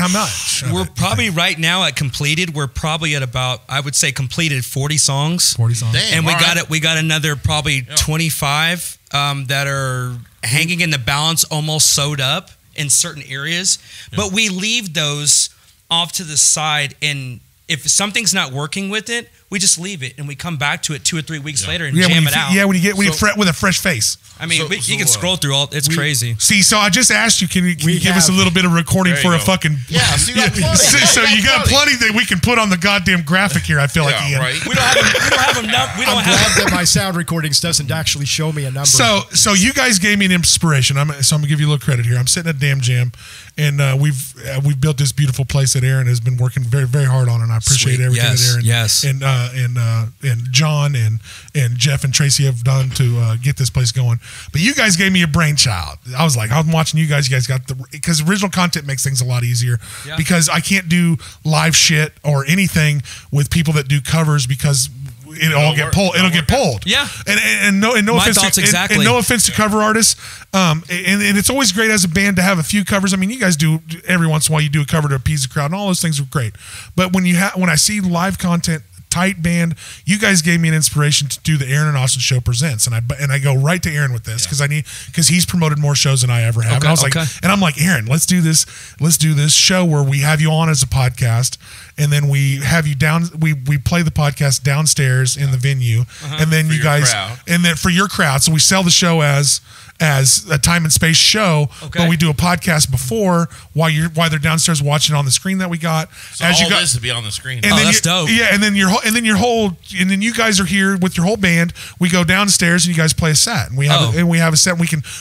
We're probably right now at completed. We're probably at about, I would say, completed 40 songs. 40 songs. Damn, and we got another probably 25 that are hanging in the balance, almost sewed up in certain areas. Yeah. But we leave those off to the side, and if something's not working with it, we just leave it and we come back to it 2 or 3 weeks later and jam it out. Yeah, when you fret with a fresh face. I mean, you can scroll through all. It's crazy. See, so I just asked you, can you give us a little bit of recording for a fucking? Yeah, so you got plenty. So you got plenty that we can put on the goddamn graphic here. I feel like Ian. Right. We don't have enough. I'm glad that my sound recordings doesn't actually show me a number. So you guys gave me an inspiration. I'm gonna give you a little credit here. I'm sitting at Damn Jam, and we've built this beautiful place that Aaron has been working very, very hard on, and I appreciate everything that Aaron and John and Jeff and Tracy have done to get this place going. But you guys gave me a brainchild. I was like, I'm watching you guys. You guys got because original content makes things a lot easier. Yeah. Because I can't do live shit or anything with people that do covers because it'll get pulled. Yeah. And no offense to cover artists. And it's always great as a band to have a few covers. I mean, you guys do every once in a while. You do a cover to appease the crowd, and all those things are great. But when I see live content. Tight band, you guys gave me an inspiration to do the Aaron and Austin Show Presents, and I go right to Aaron with this because he's promoted more shows than I ever have. And I was I'm like, Aaron, let's do this show where we have you on as a podcast, and then we have you down. We play the podcast downstairs in the venue, and then you guys, and then for your crowd. So we sell the show as as a time and space show, but we do a podcast before while they're downstairs watching on the screen that we got. So as all this to be on the screen. And then that's dope. Yeah, and then you guys are here with your whole band. We go downstairs and you guys play a set, and we have a set. And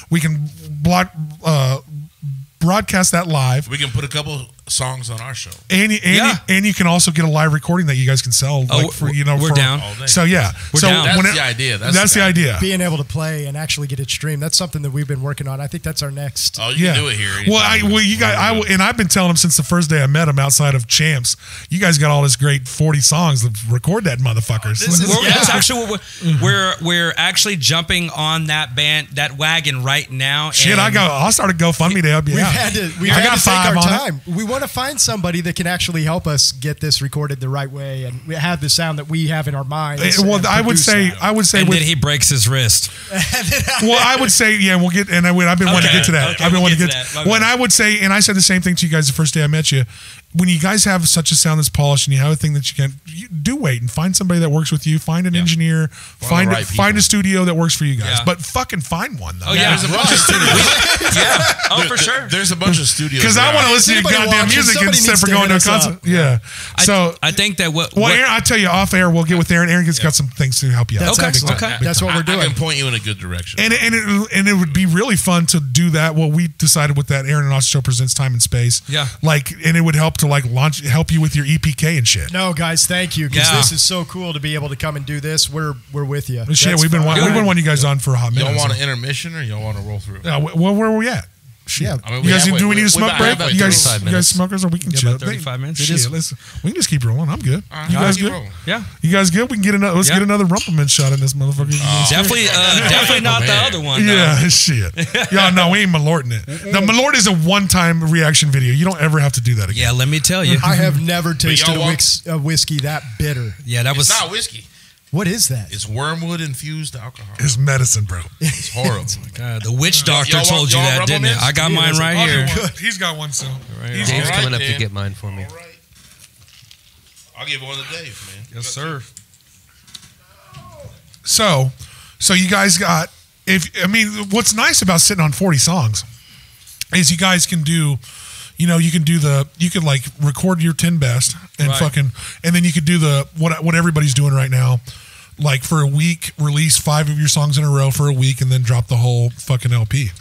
we can broadcast that live. We can put a couple songs on our show, and you can also get a live recording that you guys can sell. We're down. So down. That's the idea. That's the idea. Being able to play and actually get it streamed. That's something that we've been working on. I think that's our next. Oh, you can do it here. I've been telling them since the first day I met them outside of Champs. You guys got all this great 40 songs to record that motherfuckers. That's actually what we're actually jumping on that wagon right now. Shit, I'll start a GoFundMe to help you out. We've had to take our time. We want to find somebody that can actually help us get this recorded the right way and have the sound that we have in our minds. Well, I would say, and then he breaks his wrist. Well, I would say, we'll get, and I've been wanting to get to that. I've been wanting to get to that. When I would say, and I said the same thing to you guys the first day I met you. When you guys have such a sound that's polished and you have a thing that you do wait and find somebody that works with you, find an engineer, find a studio that works for you guys. But fucking find one though. Oh yeah, there's a bunch of studios. For sure. There's a bunch of studios. Because I want to listen to your goddamn music instead for going to a concert. Yeah. So I think that Aaron, I tell you off air, we'll get with Aaron. Aaron's got some things to help you out. Okay. That's what we're doing. I can point you in a good direction. And it would be really fun to do that. What we decided with that Aaron and Austin Show presents Time and Space. Yeah. And it would help to help you with your EPK and shit. No, guys, thank you. Because this is so cool to be able to come and do this. We're with you. Shit, we've been wanting you guys on for a hot minute. Y'all want an intermission or y'all want to roll through? Well, where are we at? Shit. Yeah. I mean, you guys, do we need a smoke break? Like you guys smokers, or we can chill? 35 minutes. We can just keep rolling. I'm good. You guys good? Yeah. You guys good? We can get another. Let's get another Rumpelman shot in this motherfucker. Definitely not the other one. Yeah, shit. Y'all know we ain't malorting it. The malort is a one-time reaction video. You don't ever have to do that again. Yeah, let me tell you. I have never tasted a whiskey that bitter. Yeah, that was not whiskey. What is that? It's wormwood infused alcohol. It's medicine, bro. It's horrible. God, the witch doctor told you that, didn't it? I got mine right here. He's got one, so. Dave's coming up to get mine for me. All right. I'll give one to Dave, man. Yes, sir. So you guys got, what's nice about sitting on 40 songs is you guys can do, you could like record your 10 best and and then you could do what everybody's doing right now. Like for a week, release 5 of your songs in a row for a week and then drop the whole fucking LP.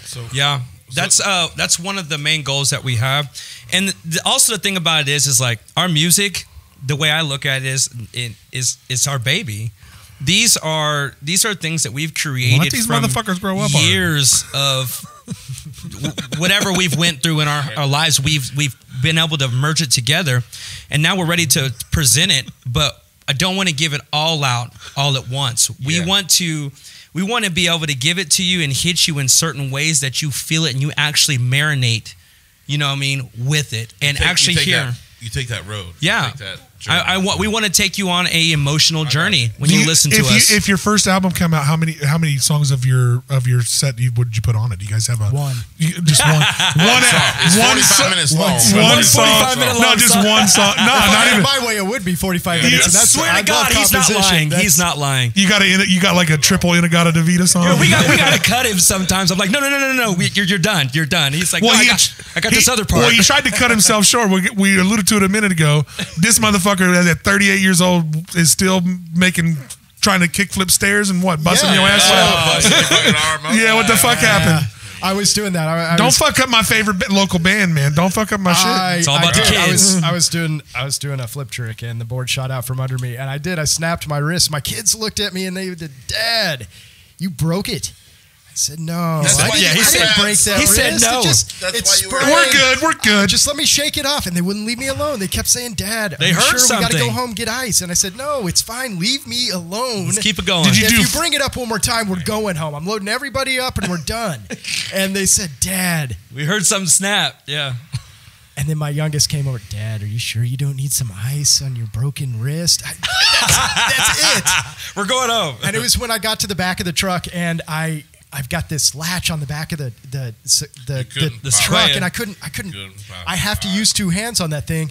That's one of the main goals that we have. And also the thing about it is like our music, the way I look at it is it's our baby. These are things that we've created. Let these motherfuckers grow up. Years of whatever we've went through in our lives, we've been able to merge it together, and now we're ready to present it. But I don't want to give it all out all at once. We want to be able to give it to you and hit you in certain ways that you feel it and you actually marinate. You know what I mean, with it, and actually hear. You take that road. Yeah. You take that we want to take you on a emotional journey when you listen to us. If your first album came out, how many songs of your set would you put on it? Do you guys have one? Just one. One 45 minutes long. One song. No, just one song. No, not even. My way, it would be 45 minutes. And that's, swear to God, he's not lying. He's not lying. You got like a triple Inagata Davida song. Yeah, we got to cut him sometimes. I'm like, no. You're done. You're done. He's like, I got this other part. Well, he tried to cut himself short. We alluded to it a minute ago. This motherfucker at 38 years old is still trying to kickflip stairs and busting your ass out. Yeah, what the fuck happened? I was doing that. Don't fuck up my favorite local band, man. Don't fuck up my shit. It's all about the kids. I was doing a flip trick and the board shot out from under me, and I snapped my wrist. My kids looked at me and they did, "Dad, you broke it." I said no. He said break that he said no. We're good. Just let me shake it off, and they wouldn't leave me alone. They kept saying, "Dad, they heard something. We got to go home, get ice." And I said, "No, it's fine. Leave me alone. Let's keep it going." If you bring it up one more time, we're going home. I'm loading everybody up, and we're done. And they said, "Dad, we heard something snap." Yeah. And then my youngest came over. "Dad, are you sure you don't need some ice on your broken wrist?" That's it. We're going home. And it was when I got to the back of the truck, and I've got this latch on the back of the truck, and I couldn't. I have to use 2 hands on that thing.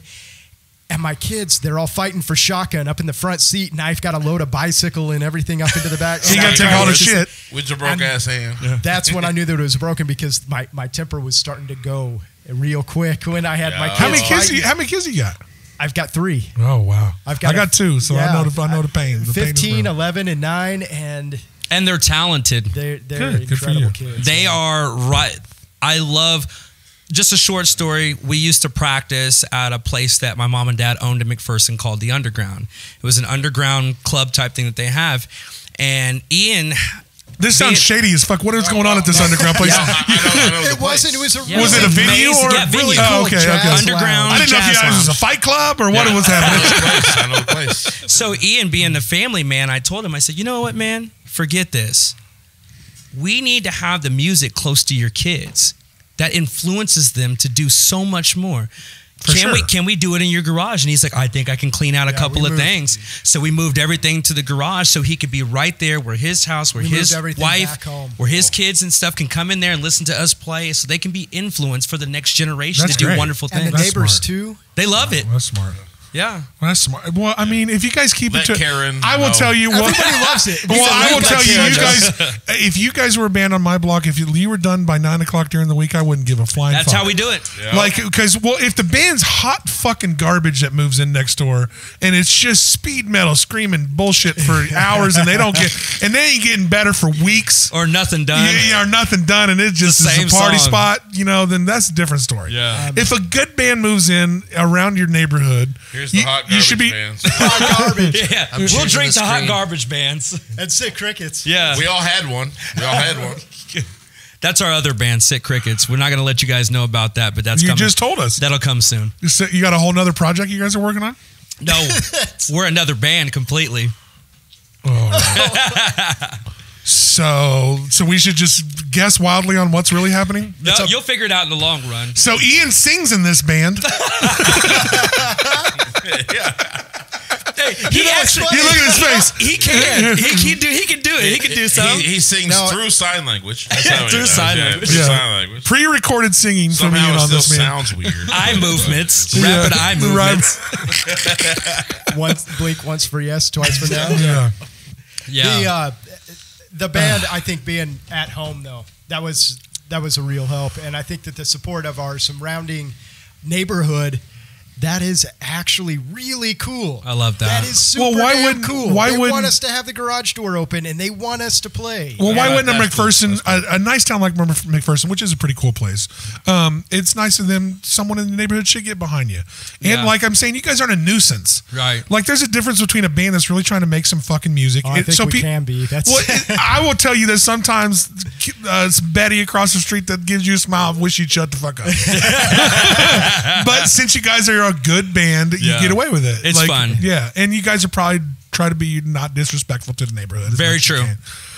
And my kids, they're all fighting for shotgun up in the front seat, and I've got to load a bicycle and everything up into the back. So you got to take all the shit. With your broke ass hand. Yeah. That's when I knew that it was broken, because my temper was starting to go real quick when I had my kids. How many kids you got? I've got 3. Oh, wow. I got 2, so I know the pain. 15, 11, and 9, and they're talented. They're incredible kids. They are right. I love, just a short story. We used to practice at a place that my mom and dad owned in McPherson called the Underground. It was an underground club type thing that they have. And Ian... This sounds shady as fuck. What is going on at this underground place? It wasn't. It was a. Was it a venue or venue? Oh, okay. Underground. I didn't know if it was a fight club or what was happening. I know the place. So Ian, being the family man, I told him, I said, you know what, man? Forget this. We need to have the music close to your kids. That influences them to do so much more. Can we do it in your garage? And he's like, I think I can clean out a couple of things. So we moved everything to the garage so he could be right there where his house, where his wife, where his kids and stuff can come in there and listen to us play, so they can be influenced for the next generation to do wonderful things. And the neighbors too. They love it. That's smart. Yeah. Well, that's smart. Well, I mean, if you guys keep it to Karen, I will tell you what. Everybody loves it. Well, I will tell you guys, if you guys were a band on my block, if you were done by 9 o'clock during the week, I wouldn't give a flying fuck. That's how we do it. Yeah. Like, because, if the band's hot fucking garbage that moves in next door, and it's just speed metal screaming bullshit for hours, and they ain't getting better for weeks. Or nothing done. Yeah, or nothing done, and it just is a party spot, then that's a different story. Yeah. If a good band moves in around your neighborhood, here's the hot garbage bands. Hot garbage. Yeah. We'll drink the hot garbage bands. And Sick Crickets. Yeah. We all had one. That's our other band, Sick Crickets. We're not going to let you guys know about that, but that's coming. You just told us. That'll come soon. You got a whole nother project you guys are working on? No. We're another band completely. Oh. So we should just guess wildly on what's really happening? No, you'll figure it out in the long run. So Ian sings in this band. Hey, you look at his face. He can. He can do it. He can do something. He sings through sign language. Through sign language. Sign language. Pre-recorded singing from Ian on this man. Sounds weird. Eye movements. Rapid eye movements. Blink once for yes, twice for no. Yeah. The band, I think, being at home though, that was a real help, and I think that the support of our surrounding neighborhood, that is actually really cool. I love that. That is super cool. They want us to have the garage door open, and they want us to play. Well, why wouldn't McPherson, a nice town like McPherson, which is a pretty cool place, it's nice of them, someone in the neighborhood should get behind you. And like I'm saying, you guys aren't a nuisance. Right. Like there's a difference between a band that's really trying to make some fucking music. I think we can be. I will tell you that sometimes it's Betty across the street that gives you a smile, wish you'd shut the fuck up. But since you guys are a good band, you get away with it. It's fun. Yeah, and you guys are probably try to be not disrespectful to the neighborhood. Very true.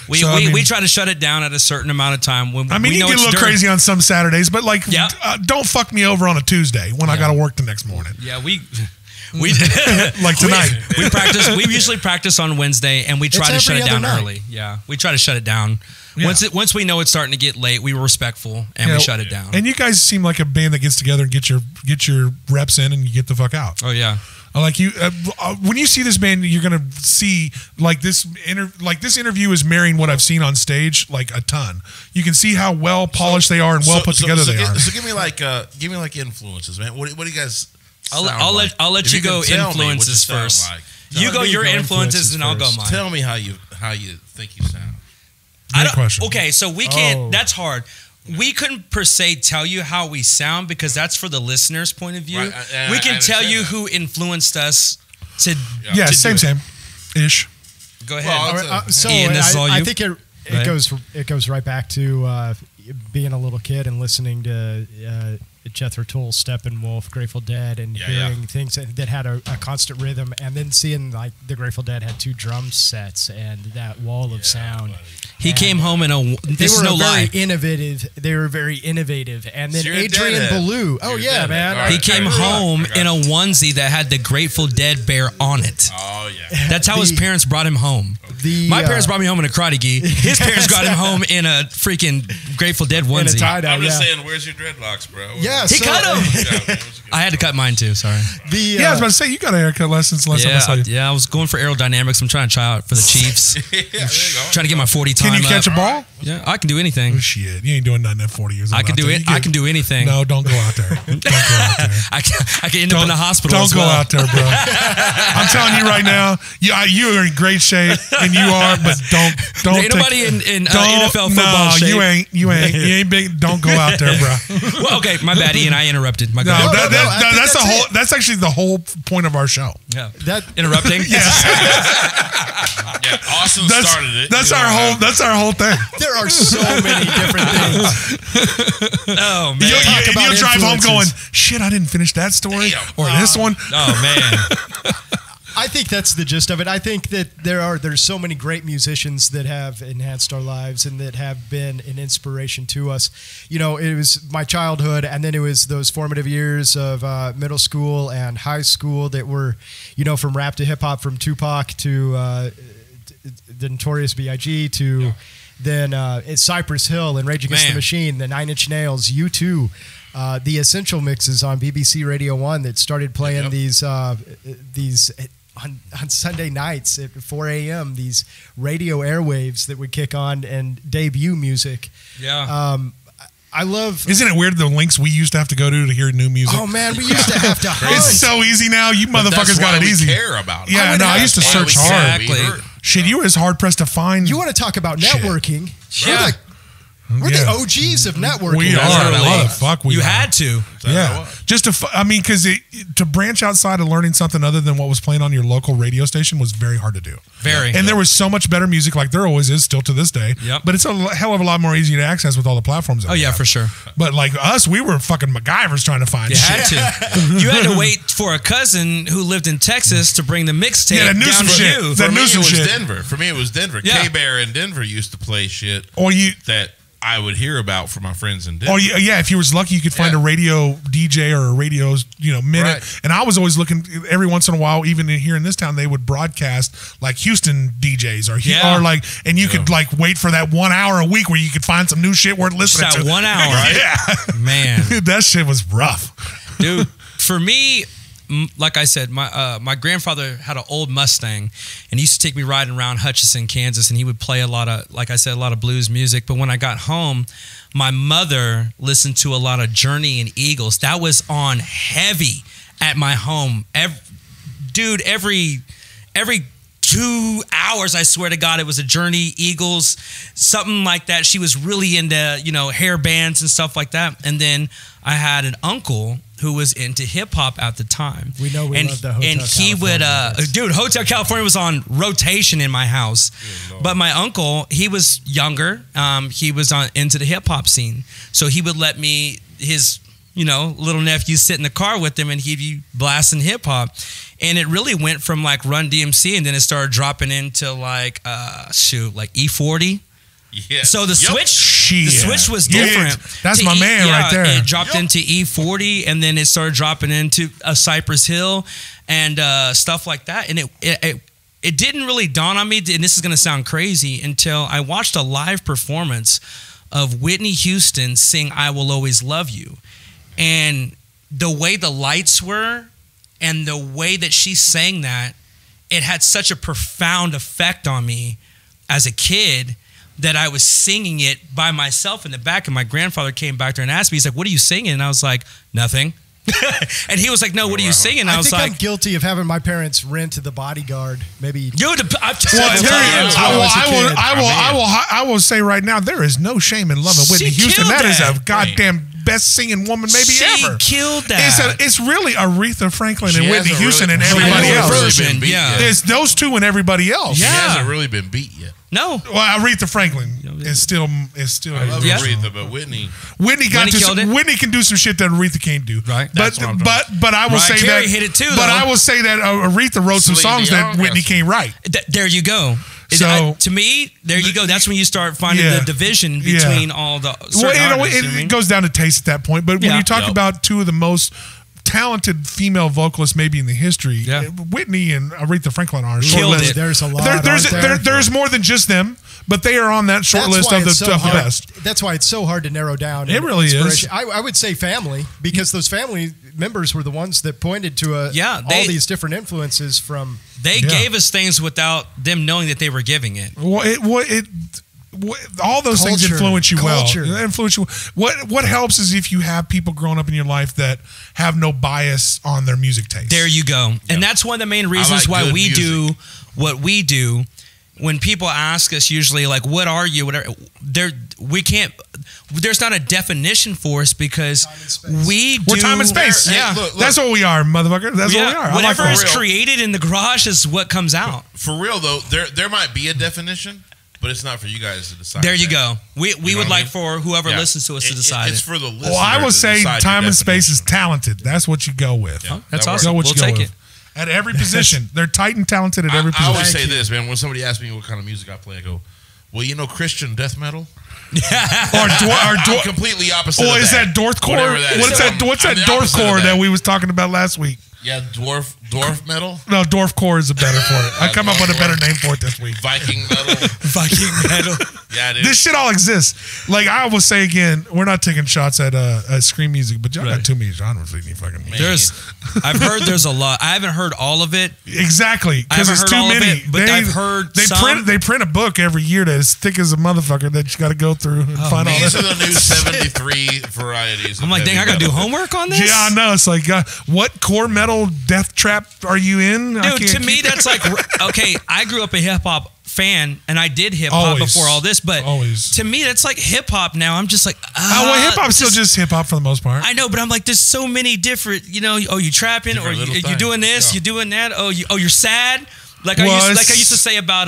We try to shut it down at a certain amount of time. When you get a little crazy on some Saturdays, but don't fuck me over on a Tuesday when I got to work the next morning. Yeah, we like tonight. We practice. We usually practice on Wednesday, and we try to shut it down early. Yeah, we try to shut it down. Yeah. Once we know it's starting to get late, we were respectful and we shut it down. And you guys seem like a band that gets together and get your reps in and you get the fuck out. Oh yeah. Like you, when you see this band, you're gonna see this interview is marrying what I've seen on stage like a ton. You can see how well polished they are and well put together they are. So give me like influences, man. What do you guys? I'll let you go influences first. Like. You go your influences and I'll go mine. Tell me how you think you sound. Great question. Okay, so we can't. That's hard. We couldn't per se tell you how we sound because that's for the listener's point of view. Right, we can tell you who influenced us to. Yeah, same ish. Go ahead. So Ian, this is all you. I think it goes right back to being a little kid and listening to Jethro Tull, Steppenwolf, Grateful Dead, and hearing things that had a constant rhythm, and then seeing like the Grateful Dead had 2 drum sets and that wall of sound. Buddy. He came home in very innovative, and then Adrian Ballou. Oh yeah, man! Right. He came home in a onesie that had the Grateful Dead bear on it. Oh yeah, that's how his parents brought him home. My parents brought me home in a karate gi. His parents got him home in a freaking Grateful Dead onesie. In a tie-dye, I'm just saying, where's your dreadlocks, bro? Yeah, he cut them. I had to cut mine too. Sorry. I was about to say you got a haircut lessons last time I saw you. Yeah, I was going for aerodynamics. I'm trying to try out for the Chiefs. There you go. Trying to get my 40 time. Can you catch a ball? Right. Yeah, I can do anything. Oh, shit, you ain't doing nothing at 40 years old. I can do it. I can do anything. No, don't go out there. Don't go out there. I can end up in the hospital. Don't go out there, bro. I'm telling you right now, you are in great shape, and you are. But don't. Ain't nobody in NFL football shape. No, you ain't big. Don't go out there, bro. Well, okay, my bad, Ian. I interrupted. My God. That's the whole. That's actually the whole point of our show. Yeah, that interrupting. Yes. Yeah, Austin started it. That's our whole. That's our whole thing. There are so many different things. Oh man, you'll drive home going, shit, I didn't finish that story or this one. Oh man. I think that's the gist of it. I think that there's so many great musicians that have enhanced our lives and that have been an inspiration to us. You know, it was my childhood, and then it was those formative years of middle school and high school that were, you know, from rap to hip hop, from Tupac to the Notorious B.I.G. to then it's Cypress Hill and Rage Against the Machine, the 9 Inch Nails, U2. The Essential Mixes on BBC Radio 1 that started playing these on Sunday nights at 4 a.m., these radio airwaves that would kick on and debut music. Yeah. I love... Isn't it weird the links we used to have to go to hear new music? Oh, man, we used to have to hunt. It's so easy now. You motherfuckers got it easy. Care about it. Yeah, I used to search hard. Exactly. Shit, you were as hard pressed to find. You want to talk about networking? Yeah. We're the OGs of networking. We are. Fuck, we You are. had to. Yeah. Just because to branch outside of learning something other than what was playing on your local radio station was very hard to do. Very. And there was so much better music, like there always is still to this day. Yep. But it's a hell of a lot more easy to access with all the platforms. Oh, yeah, for sure. But like us, we were fucking MacGyvers trying to find You shit. had to. You had to wait for a cousin who lived in Texas to bring the mixtape down to you. For me, it was Denver. For me, it was Denver. Yeah. K-Bear in Denver used to play shit that I would hear about from my friends in Denver. Oh yeah, if you was lucky, you could find a radio DJ or a radio, minute. Right. And I was always looking every once in a while, even here in this town, they would broadcast like Houston DJs or like, and you could like wait for that 1 hour a week where you could find some new shit worth listening to. That 1 hour, right? Yeah, man, that shit was rough, dude. For me, like I said, my grandfather had an old Mustang, and he used to take me riding around Hutchinson, Kansas, and he would play a lot of, like I said, a lot of blues music. But when I got home, my mother listened to a lot of Journey and Eagles. That was on heavy at my home. Every 2 hours, I swear to God, it was a Journey, Eagles, something like that. She was really into, hair bands and stuff like that. And then I had an uncle who was into hip hop at the time. We know we love the Hotel And he California would, Hotel California was on rotation in my house. But my uncle, he was younger. He was into the hip hop scene. So he would let me, his, little nephew sit in the car with him, and he'd be blasting hip hop. And it really went from like Run DMC, and then it started dropping into like, like E40. Yeah. So the switch was different. That's my man right there. It dropped into E40, and then it started dropping into a Cypress Hill and stuff like that. And it didn't really dawn on me, and this is going to sound crazy, until I watched a live performance of Whitney Houston sing "I Will Always Love You," and the way the lights were, and the way that she sang that, it had such a profound effect on me as a kid, that I was singing it by myself in the back, and my grandfather came back there and asked me, he's like, "What are you singing?" And I was like, "Nothing." And he was like, "No, what are you singing?" And I was like, I'm guilty of having my parents rent The Bodyguard. Maybe. I will say right now, there is no shame in loving Whitney Houston. That is a goddamn best singing woman maybe ever. She killed that. It's really Aretha Franklin and Whitney Houston and everybody else. There's those two and everybody else. She hasn't really been beat yet. No. Well, Aretha Franklin is still. I love Aretha, but Whitney can do some shit that Aretha can't do. Right. But I will say Carey that. hit it too. But I will say that Aretha wrote some songs that Whitney can't write. There you go. So to me, there you go. That's when you start finding the division between all the. It goes down to taste at that point. But when you talk about two of the most talented female vocalists maybe in the history. Yeah. Whitney and Aretha Franklin are Killed short list. it. There's a lot. There's more than just them, but they are on that short list of the best. That's why it's so hard to narrow down. It really is. I would say family, because those family members were the ones that pointed to all these different influences from. They gave us things without them knowing that they were giving it. All those things influence you culture. well. Influence you. What helps is if you have people growing up in your life that have no bias on their music taste. There you go. Yep. And that's one of the main reasons why we do what we do. When people ask us usually like, what are you? Whatever, there's not a definition for us because we're time and space. Yeah. Look. That's what we are, motherfucker. That's what we are. Whatever is created in the garage is what comes out. For real though, there might be a definition, but it's not for you guys to decide. There you go. We would like for whoever listens to us to decide. It's for the listener. Well, I would say time and space is talented. That's what you go with. Yeah, that's awesome. We'll take it. At every position. They're tight and talented at every position. I always say this, man. When somebody asks me what kind of music I play, I go, well, you know Christian death metal? or completely opposite. Or is that Dorthcore? What's that Dorthcore that we was talking about last week? Yeah, dwarf metal. No, dwarfcore is a better for it. I come up with a better name for it this week. Viking metal. Viking metal. Yeah, dude. This shit all exists. Like I will say again, we're not taking shots at scream music, but y'all got too many genres. I've heard there's a lot. I haven't heard all of it. Exactly, because it's too many. But I've heard they print a book every year that's as thick as a motherfucker that you got to go through and find all that. These are the new 73 varieties. I'm like, dang, I got to do homework on this. Yeah, I know. It's like, what core metal death trap are you in? Dude, to me, that's like, okay, I grew up a hip hop fan and I did hip hop before all this, but to me, that's like hip hop now. I'm just like, hip hop's still just hip hop for the most part. I know, but I'm like, there's so many different, you trapping or you doing this, you doing that. You're sad. Like I used to say about,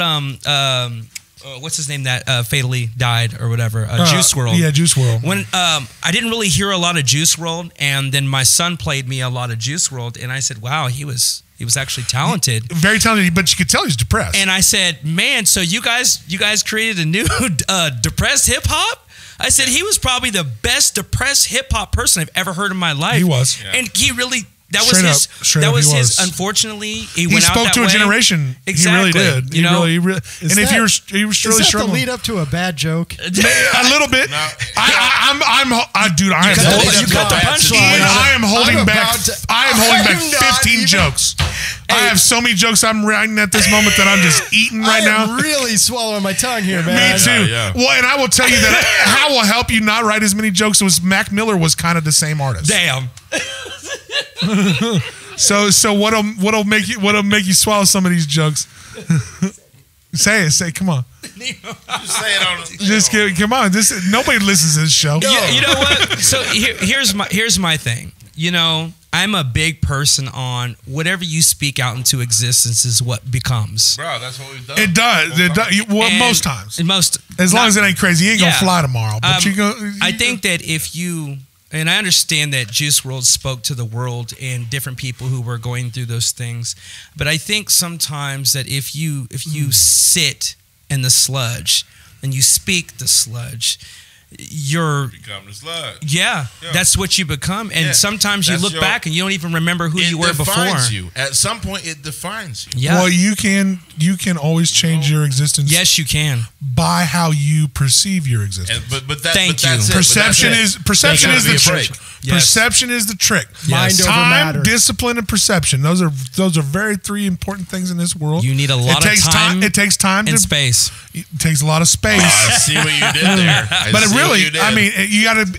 what's his name that fatally died or whatever, Juice WRLD. Yeah, Juice WRLD. When I didn't really hear a lot of Juice WRLD, and then my son played me a lot of Juice WRLD, and I said, wow, he was actually talented. Very talented, but you could tell he's depressed. And I said, man, so you guys created a new depressed hip hop? I said he was probably the best depressed hip hop person I've ever heard in my life. He was. Yeah. And he really That was his. Unfortunately, he spoke to a generation. Exactly. He really did. You know, and if he was really struggling, the lead up to a bad joke? A little bit. No. Dude, I am holding back. I am holding back 15 jokes. I have so many jokes I'm writing at this moment that I'm just eating right now. I'm really swallowing my tongue here, man. Me too. Yeah. Well, and I will tell you that how will help you not write as many jokes was Mac Miller was kind of the same artist. Damn. So what'll make you swallow some of these jokes? Say it. Come on. Just say it on. Just come on. Nobody listens to this show. You know what? So here's my thing. You know, I'm a big person on whatever you speak out into existence is what becomes. Bro, that's what we've done. It does. Well, most times. As long as it ain't crazy, you ain't gonna fly tomorrow. But I think that if you. And I understand that Juice WRLD spoke to the world and different people who were going through those things. But I think sometimes that if you sit in the sludge and you speak the sludge, you become the sludge. Yeah, that's what you become. And sometimes you look back and you don't even remember who you were before. It defines you. At some point, it defines you. Yeah. Well, you can always change your existence. Yes, you can. By how you perceive your existence. Thank you. Perception is the trick. Yes. Perception is the trick. Mind over matter. Time, discipline, and perception. Those are very three important things in this world. You need a lot of time. It takes time and space. It takes a lot of space. Oh, I see what you did there.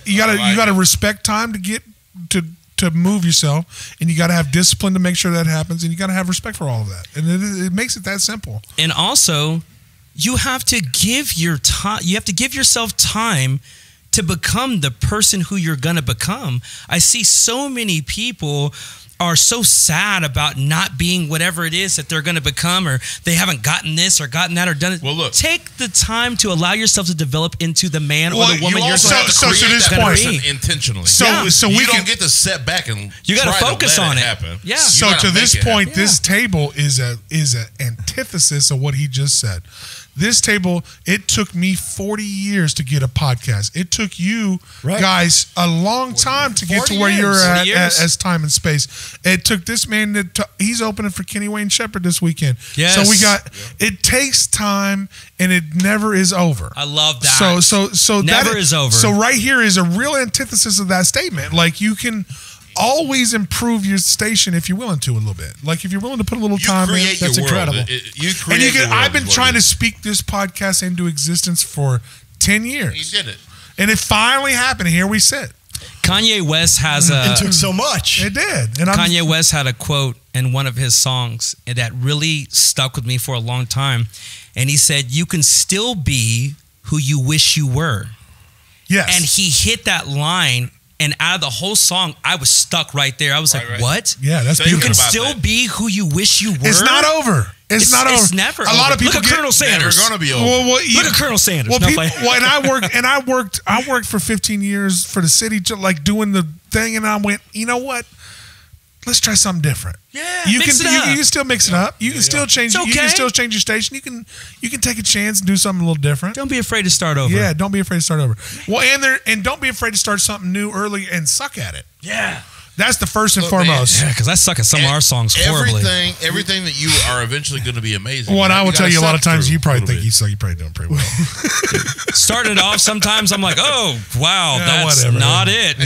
You gotta respect time to get to move yourself, and you got to have discipline to make sure that happens, and you got to have respect for all of that, and it makes it that simple. And also, you have to give yourself time to become the person who you're gonna become. I see so many people are so sad about not being whatever it is that they're going to become, or they haven't gotten this or gotten that or done it. Well, look, take the time to allow yourself to develop into the man or the woman you're going to this point intentionally. So we don't get to set back and you got to focus on it. Happen. Yeah. So to this point, this table is an antithesis of what he just said. This table, it took me 40 years to get a podcast. It took you guys a long time to get to where you're at as time and space. It took this man, he's opening for Kenny Wayne Shepherd this weekend. Yes. So we got, it takes time and it never is over. I love that. So never is over. So right here is a real antithesis of that statement. Like you can always improve your station if you're willing to a little bit. Like if you're willing to put a little time in, that's incredible. I've been trying to speak this podcast into existence for 10 years. You did it. And it finally happened. Here we sit. Kanye West has It took so much. It did. And Kanye West had a quote in one of his songs that really stuck with me for a long time. And he said, "You can still be who you wish you were." Yes. And he hit that line. And out of the whole song, I was stuck right there. I was like, what? Yeah, that's beautiful. You can still be who you wish you were. It's not over. It's not over. It's never over. A lot of people look at Colonel Sanders. Never going to be over. Look at Colonel Sanders. And I worked for 15 years for the city, like doing the thing, and I went, you know what? Let's try something different. Yeah, you can still mix it up. You can still change. Okay. You can still change your station. You can take a chance and do something a little different. Don't be afraid to start over. Yeah, don't be afraid to start over. Well, and don't be afraid to start something new early and suck at it. Yeah. That's the first and foremost. Yeah, because I suck at some of our songs horribly. Everything that you are eventually going to be amazing. Well, and I will tell you a lot of times you probably think you suck. You're probably doing pretty well. Starting off, sometimes I'm like, oh, wow, that's whatever. Not it.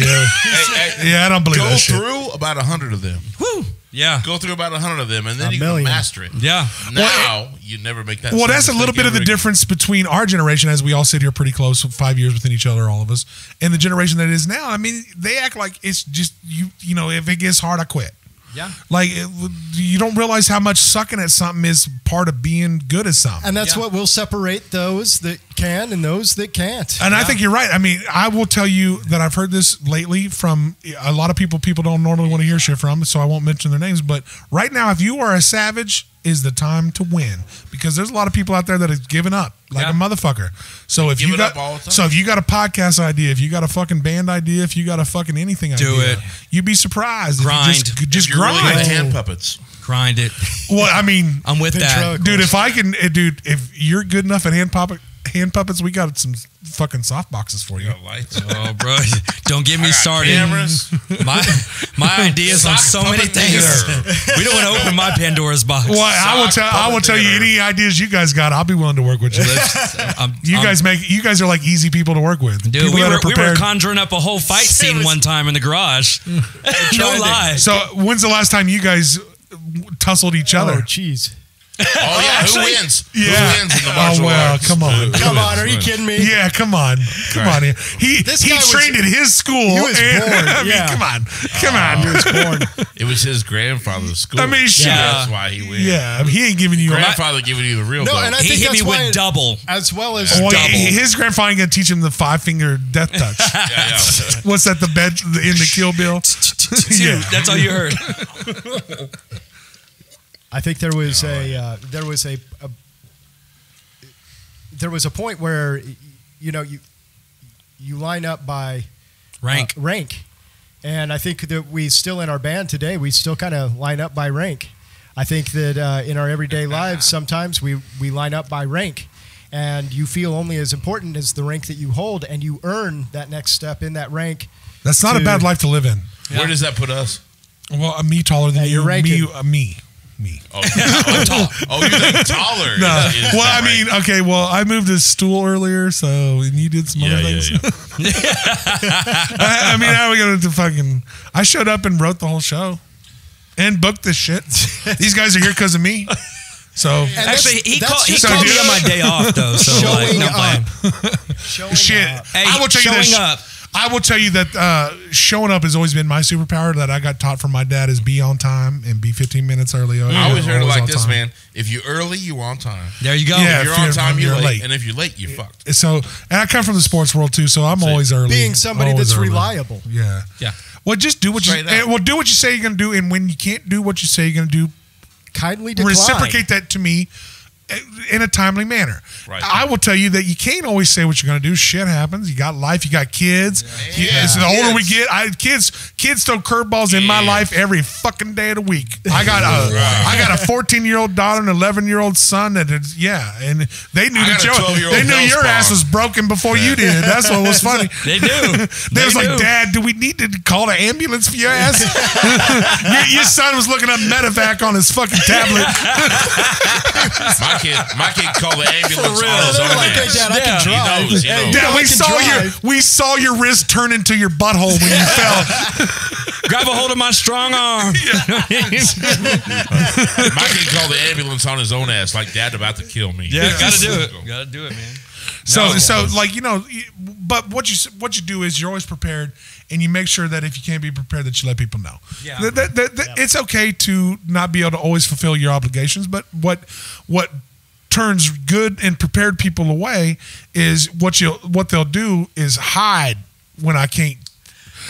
Yeah, I don't believe that shit. Go through about 100 of them. Woo. Yeah. Go through about 100 of them, and then you can master it. Yeah. Now, you never make that. Well, that's a little bit of the difference between our generation, as we all sit here pretty close, 5 years within each other, all of us, and the generation that is now. I mean, they act like it's just, you know, if it gets hard, I quit. Yeah. Like, you don't realize how much sucking at something is part of being good at something. And that's what will separate those that can and those that can't. And I think you're right. I mean, I will tell you that I've heard this lately from a lot of people don't normally want to hear shit from, so I won't mention their names. But right now, if you are a savage, is the time to win, because there's a lot of people out there that have given up like a motherfucker. So if you got a podcast idea, if you got a fucking band idea, if you got a fucking anything idea, do it. You'd be surprised. Grind. Just grind. Really good at hand puppets. Grind it. Well, I mean, I'm with that, dude. If you're good enough at hand puppets, we got some fucking soft boxes for you. Oh, bro, don't get me started. Cameras. My ideas on so many things. We don't want to open my Pandora's box. Well, I will tell you any ideas you guys got. I'll be willing to work with you. You guys are like easy people to work with. Dude, we were conjuring up a whole fight scene one time in the garage. No lie. So when's the last time you guys tussled each other? Oh, jeez. Oh yeah, who wins? Yeah. Who wins in the martial arts? Come on. Come on, are you kidding me? Yeah, come on. Come on. He trained at his school. He was born. I mean, come on. He was born. It was his grandfather's school. I mean, shit. That's why he wins. Yeah, I mean, he ain't giving you grandfather giving you the real. No, and I think he hit me with double, as well as double. His grandfather ain't gonna teach him the 5-finger death touch. Yeah. What's that? The bed in the Kill Bill. Yeah, that's all you heard. I think there was a point where you line up by rank, and I think that we still in our band today we still kind of line up by rank. I think that in our everyday lives sometimes we line up by rank, and you feel only as important as the rank that you hold, and you earn that next step in that rank. That's not a bad life to live in. Yeah. Where does that put us? Well, me taller than you. Me. Oh, you're taller. No. Well, I mean, okay. Well, I moved a stool earlier, so and you did some other things. Yeah. I mean, how are we going to fucking? I showed up and wrote the whole show, and booked this shit. These guys are here because of me. So actually, he called me on my day off though. So showing up. Shit. Hey, I will tell you this. I will tell you that showing up has always been my superpower that I got taught from my dad is be on time and be 15 minutes early. I always heard it like this, man. If you're early, you're on time. There you go. Yeah, if you're on time, you're late. And if you're late, you're fucked. So, and I come from the sports world too, so I'm always early. Being somebody that's reliable. Yeah. Yeah. Well, just do what do what you say you're going to do, and when you can't do what you say you're going to do, kindly decline. Reciprocate that to me in a timely manner. Right. I will tell you that you can't always say what you're going to do. Shit happens. You got life. You got kids. So the older we get, kids Kids throw curveballs in my life every fucking day of the week. I got a 14-year-old daughter and an 11-year-old son that is, and they knew your ass was broken before you did. That's what was funny. They do. They was like, Dad, do we need to call the ambulance for your ass? your son was looking up Medevac on his fucking tablet. my kid called the ambulance on his own ass. Dad, I can drive. He knows. Dad, we saw your wrist turn into your butthole when you fell. Grab a hold of my strong arm. My kid called the ambulance on his own ass, like Dad about to kill me. Yeah, gotta do it. Gotta do it, man. So like, but what you do is you're always prepared, and you make sure that if you can't be prepared, that you let people know. Yeah. It's okay to not be able to always fulfill your obligations, but what turns good and prepared people away is what they'll do is hide when I can't.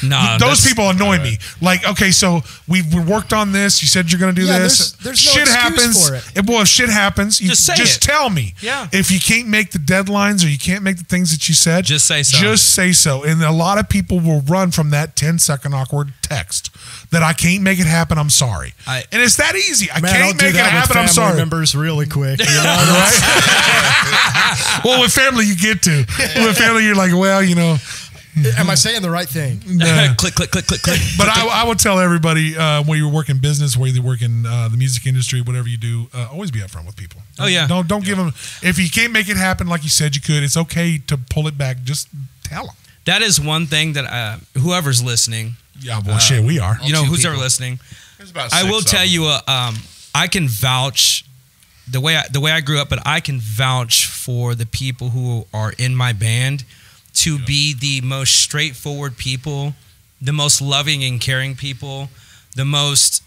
Nah, those people annoy me. Like, okay, so we worked on this. You said you're going to do this. There's shit no happens. For it. Well, if shit happens, just tell me. Yeah. If you can't make the deadlines or you can't make the things that you said, just say so. Just say so. And a lot of people will run from that 10-second awkward text that I can't make it happen. I'm sorry. And it's that easy. I can't make it happen. I'm sorry. Members really quick. You know, right? Well, with family, you get to. With family, you're like, well, am I saying the right thing? No. Click. But I would tell everybody when you work in business, whether you work in the music industry, whatever you do, always be upfront with people. Don't give them. If you can't make it happen like you said you could, it's okay to pull it back. Just tell them. That is one thing that whoever's listening. Yeah, well, shit, we are. Who's ever listening. I will tell you, I can vouch the way I grew up, but I can vouch for the people who are in my band to be the most straightforward people, the most loving and caring people, the most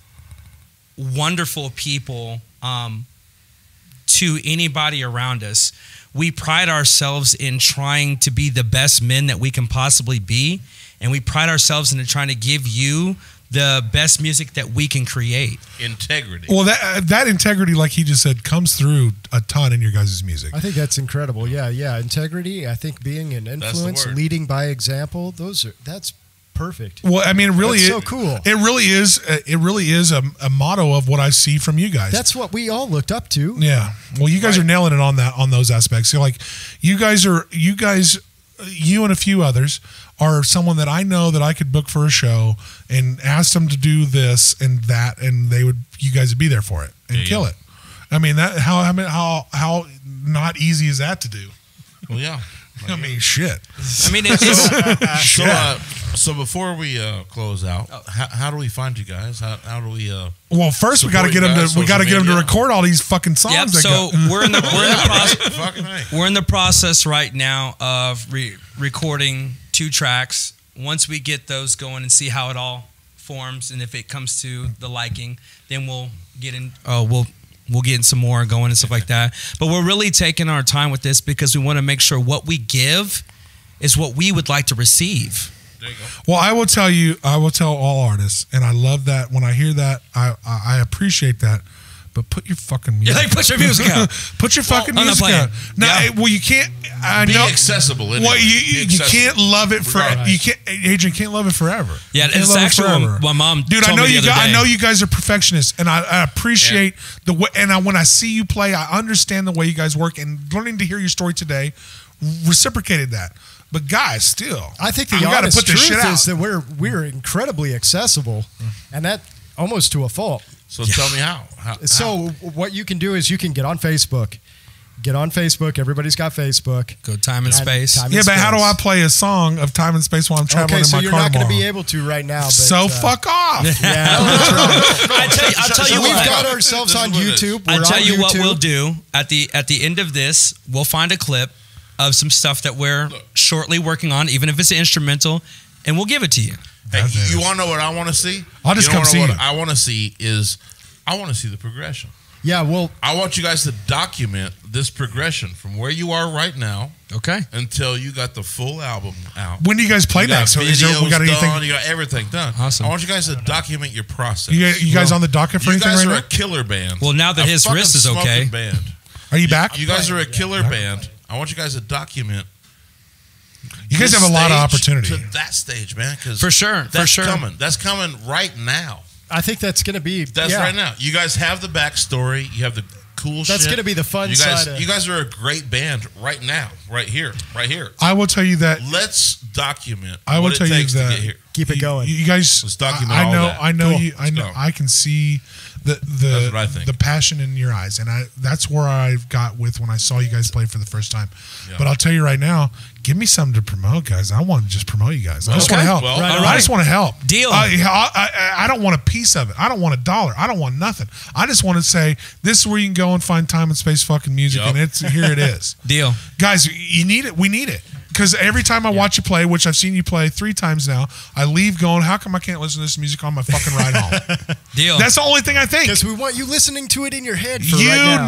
wonderful people to anybody around us. We pride ourselves in trying to be the best men that we can possibly be, and we pride ourselves in trying to give you the best music that we can create. Integrity. Well, that integrity, like he just said, comes through a ton in your guys' music. I think that's incredible. Yeah. Integrity. I think being an influence, leading by example. That's perfect. Well, I mean, it really is so cool. It really is a motto of what I see from you guys. That's what we all looked up to. Yeah. Well, you guys are nailing it on those aspects. So, like, you and a few others are someone that I know that I could book for a show and ask them to do this and that, and you guys would be there for it and kill it. I mean, how not easy is that to do? Well, yeah. I mean, shit. I mean, so before we close out, how do we find you guys? How do we? Well, first we got to get them to to record all these fucking songs. Yep. So we're in the process. We're in the process right now of recording 2 tracks. Once we get those going and see how it all forms, and if it comes to the liking, then we'll get in. We'll get some more going and stuff like that. But we're really taking our time with this because we want to make sure what we give is what we would like to receive. There you go. Well, I will tell all artists, and I love that. When I hear that, I appreciate that. But put your fucking music. Yeah, put your music out. Put your fucking music out. Now, well, you can't. Be accessible. Well, you can't love it for. You can't. Adrian can't love it forever. Yeah, it's actually what my mom. Dude, told me I know you guys are perfectionists, and I appreciate the way. And when I see you play, I understand the way you guys work. And learning to hear your story today reciprocated that. But guys, still, I think the honest truth is that we're incredibly accessible, and that almost to a fault. So tell me how. So what you can do is you can get on Facebook. Get on Facebook. Everybody's got Facebook. Go Time and Space. But how do I play a song of Time and Space while I'm traveling in my car? Okay, so you're not going to be able to right now. But, fuck off. Yeah, that's right. I'll tell you what. We've got ourselves on YouTube. I'll tell you what we'll do. At the end of this, we'll find a clip of some stuff that we're shortly working on, even if it's an instrumental, and we'll give it to you. Hey, you want to know what I want to see? I'll just come see you. What I want to see is the progression. Yeah, well, I want you guys to document this progression from where you are right now, until you got the full album out. When do you guys play next? So we got anything? You got everything done. Awesome. I want you guys to document your process. You guys on the docket for anything right now? You guys are a killer band. Well, now that his wrist is okay, band. Are you back? You guys are a killer band. I want you guys to document You guys have a lot of opportunity to that stage, man. For sure. Coming. That's coming right now. I think that's going to be. That's right now. You guys have the backstory. You have the cool shit. That's going to be the fun side. You guys are a great band right now, right here. I will tell you that. Let's document. I will tell you that. To get here. Keep it going. You guys. Let's document. I know. Cool. I know. I can see the passion in your eyes, and that's where I got with when I saw you guys play for the first time. Yeah. But I'll tell you right now, give me something to promote, guys. I want to just promote you guys. I just want to help. I just want to help. Deal. I don't want a piece of it. I don't want $1. I don't want nothing. I just want to say this is where you can go and find time and space fucking music, and here it is. Deal. Guys, you need it. We need it. Because every time I watch you play, which I've seen you play 3 times now, I leave going, how come I can't listen to this music on my fucking ride home? Deal. That's the only thing I think. Because we want you listening to it in your head for right now.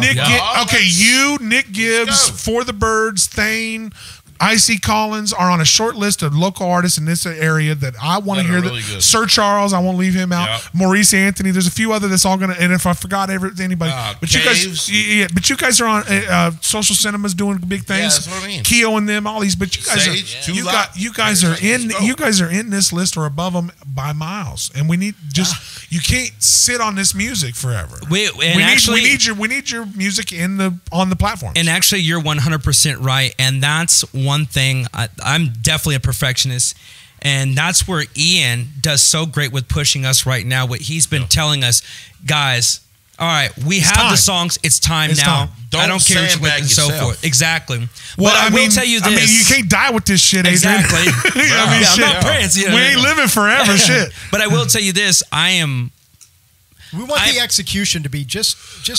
Nick Gibbs, For the Birds, Thane, I.C. Collins are on a short list of local artists in this area that I want to hear. Really Sir Charles, I won't leave him out. Yep. Maurice Anthony, there's a few other that's all gonna. And if I forgot anybody, but Caves. you guys are on Social Cinema's doing big things. Yeah, that's what I mean. Keo and them, all these. But you guys you guys are in this list or above them by miles. And we need you can't sit on this music forever. We need your music on the platform. And actually, you're 100% right. And that's one thing. I'm definitely a perfectionist, and that's where Ian does so great with pushing us right now. What he's been telling us, guys. All right, we have the songs. It's time now. I don't care what and so forth. Exactly. Well, but I will tell you this. You can't die with this shit, Adrian. Exactly. I'm not Prince. We ain't living forever. Shit. But I will tell you this. We want the execution to be just.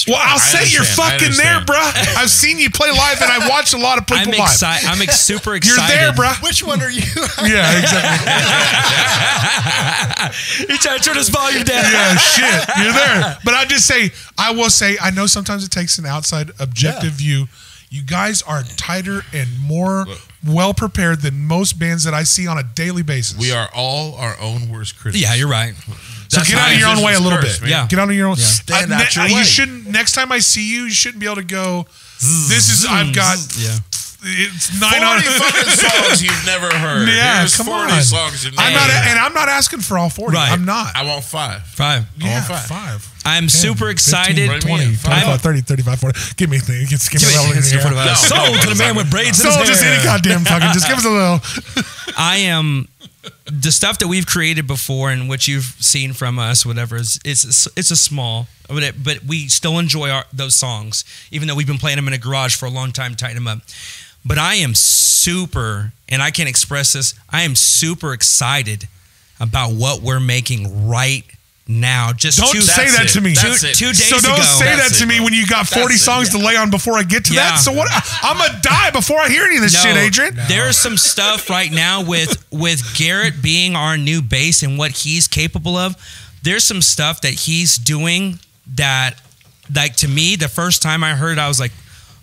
Well, I'll say you're fucking there, bro. I've seen you play live, and I watched a lot of people live. I'm super excited. You're there, bro. Which one are you? Yeah, exactly. You're trying to turn his volume down. Yeah, shit. You're there. But I will say, I know sometimes it takes an outside objective view. You guys are tighter and more well prepared than most bands that I see on a daily basis. We are all our own worst critics. Yeah, you're right. So get out of your own way a little bit. Man. Yeah, get out of your own. Yeah. Stand out your way. You shouldn't. Next time I see you, you shouldn't be able to go. This is. I've got. Yeah. It's 900 fucking songs you've never heard. Yeah, There's come 40 on. songs you've never heard. And I'm not asking for all 40. Right. I'm not. I want 5. 5. Yeah, I want 5. I'm 10, super excited. 15, 20, 25, 30, 35, 40. Give me a thing. Give me a little. Sold to the man with braids in his hair. Just any goddamn fucking. Just give us a little. I am. The stuff that we've created before and what you've seen from us, whatever, it's a small, but we still enjoy those songs, even though we've been playing them in a garage for a long time, tighten them up. But I am super, and I can't express this, I am super excited about what we're making right now. Don't say that to me. 2 days ago. So don't say that to me when you got 40 songs to lay on before I get to that. So what? I'm going to die before I hear any of this shit, Adrian. No. There's some stuff right now with Garrett being our new bass and what he's capable of. There's some stuff that he's doing that, like, to me, the first time I heard it, I was like,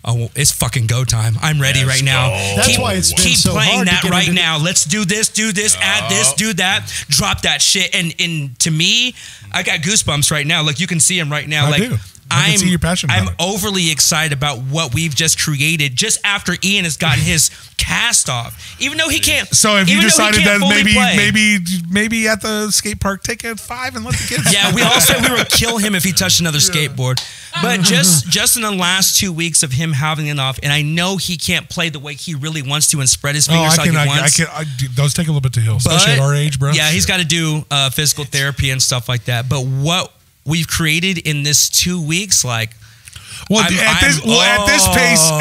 oh, it's fucking go time. I'm ready right now. That's why it's been so playing hard that to get right into now. Let's do this, add this, do that, drop that shit. And to me, I got goosebumps right now. Like, you can see him right now. I do. I can see your passion about it. overly excited about what we've just created just after Ian has gotten his cast off. Even though he can't. So if you decided that maybe at the skate park, take a 5 and let the kids. Yeah, we all said we would kill him if he touched another skateboard. But just in the last 2 weeks of him having it off, and I know he can't play the way he really wants to and spread his fingers like he wants. Those take a little bit to heal, especially at our age, bro. Yeah, he's got to do physical therapy and stuff like that. But what we've created in this 2 weeks, like, at this pace,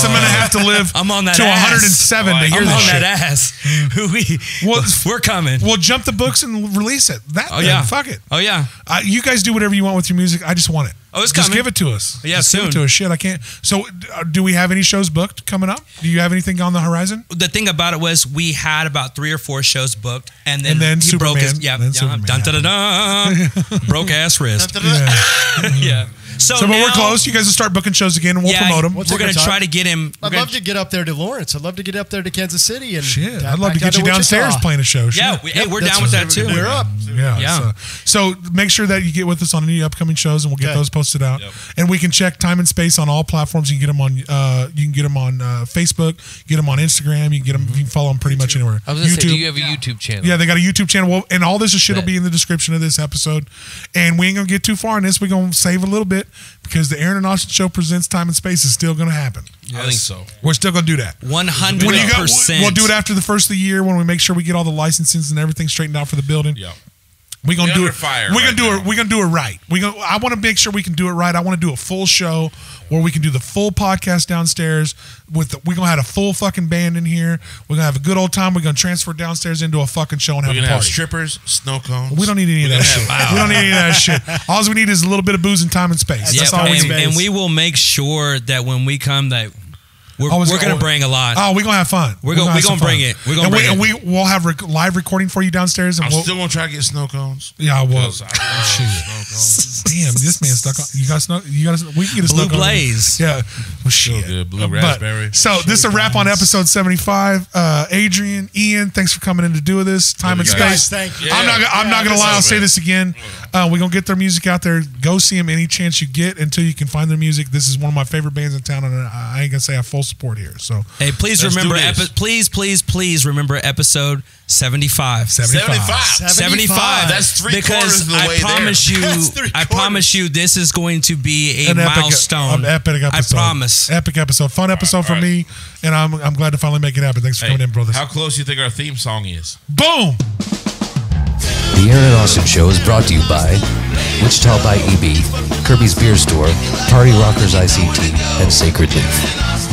I'm going to have to live I'm on that to ass. 107 to hear this shit. That ass. We're coming. Well, jump the books and release it. Fuck it. Oh, yeah. You guys do whatever you want with your music. I just want it. Oh, it's just coming. give it to us. Yeah, just soon. Give it to us. Shit, I can't. So, do we have any shows booked coming up? Do you have anything on the horizon? The thing about it was we had about 3 or 4 shows booked, and then he Superman, broke his broke ass wrist. Yeah. So but we're close. You guys will start booking shows again, and we'll promote them. We're going to try to get him. I'd love to get up there to Lawrence. I'd love to get up there to Kansas City. And shit, I'd love to get you downstairs playing a show. Yeah, we're down with that too. We're up. Yeah. So make sure that you get with us on any upcoming shows, and we'll get those posted out. Yep. And we can check Time and Space on all platforms. You can get them on. Facebook. Get them on Instagram. You can get them. You can follow them pretty much anywhere. I was going to say, do you have a YouTube channel? Yeah, they got a YouTube channel. Well, and all this shit will be in the description of this episode. And we ain't gonna get too far in this. We're gonna save a little bit because the Aaron and Austin Show presents Time and Space is still gonna happen. Yes. I think so. We're still gonna do that. 100%. We'll do it after the first of the year when we make sure we get all the licenses and everything straightened out for the building. Yeah. We're gonna do it. We're gonna do it right. I want to make sure we can do it right. I want to do a full show where we can do the full podcast downstairs. We're gonna have a full fucking band in here. We're gonna have a good old time. We're gonna transfer downstairs into a fucking show and have a party. Have strippers, snow cones. We don't need any of that shit. We don't need any of that shit. All we need is a little bit of booze and time and space. Yeah, that's all we need. And we will make sure that when we come that. We're going to bring a lot. Oh, we're going to have fun. We're going to bring it. We're going to bring it. And we'll have live recording for you downstairs. And I'm still going to try to get snow cones. Yeah, well. Shit. Damn, this man's stuck on. You got snow? We can get a snow cone. Blue Blaze. Yeah. Well, shit. Good. Blue raspberry. So this is a wrap on episode 75. Adrian, Ian, thanks for coming in to do this. Time and Space. Thank you. I'm not going to lie. I'll say this again. We're going to get their music out there. Go see them any chance you get until you can find their music. This is one of my favorite bands in town, and I ain't going to say I have full support here. So. Hey, please remember, please remember episode 75. 75. That's three-quarters of the way there. I promise you, this is going to be a milestone. Epic episode. I promise. Epic episode. Fun episode for me, and I'm glad to finally make it happen. Thanks for coming in, brothers. How close do you think our theme song is? Boom! The Aaron and Austin Show is brought to you by Wichita by EB, Kirby's Beer Store, Party Rockerz ICT, and Sacred Leaf.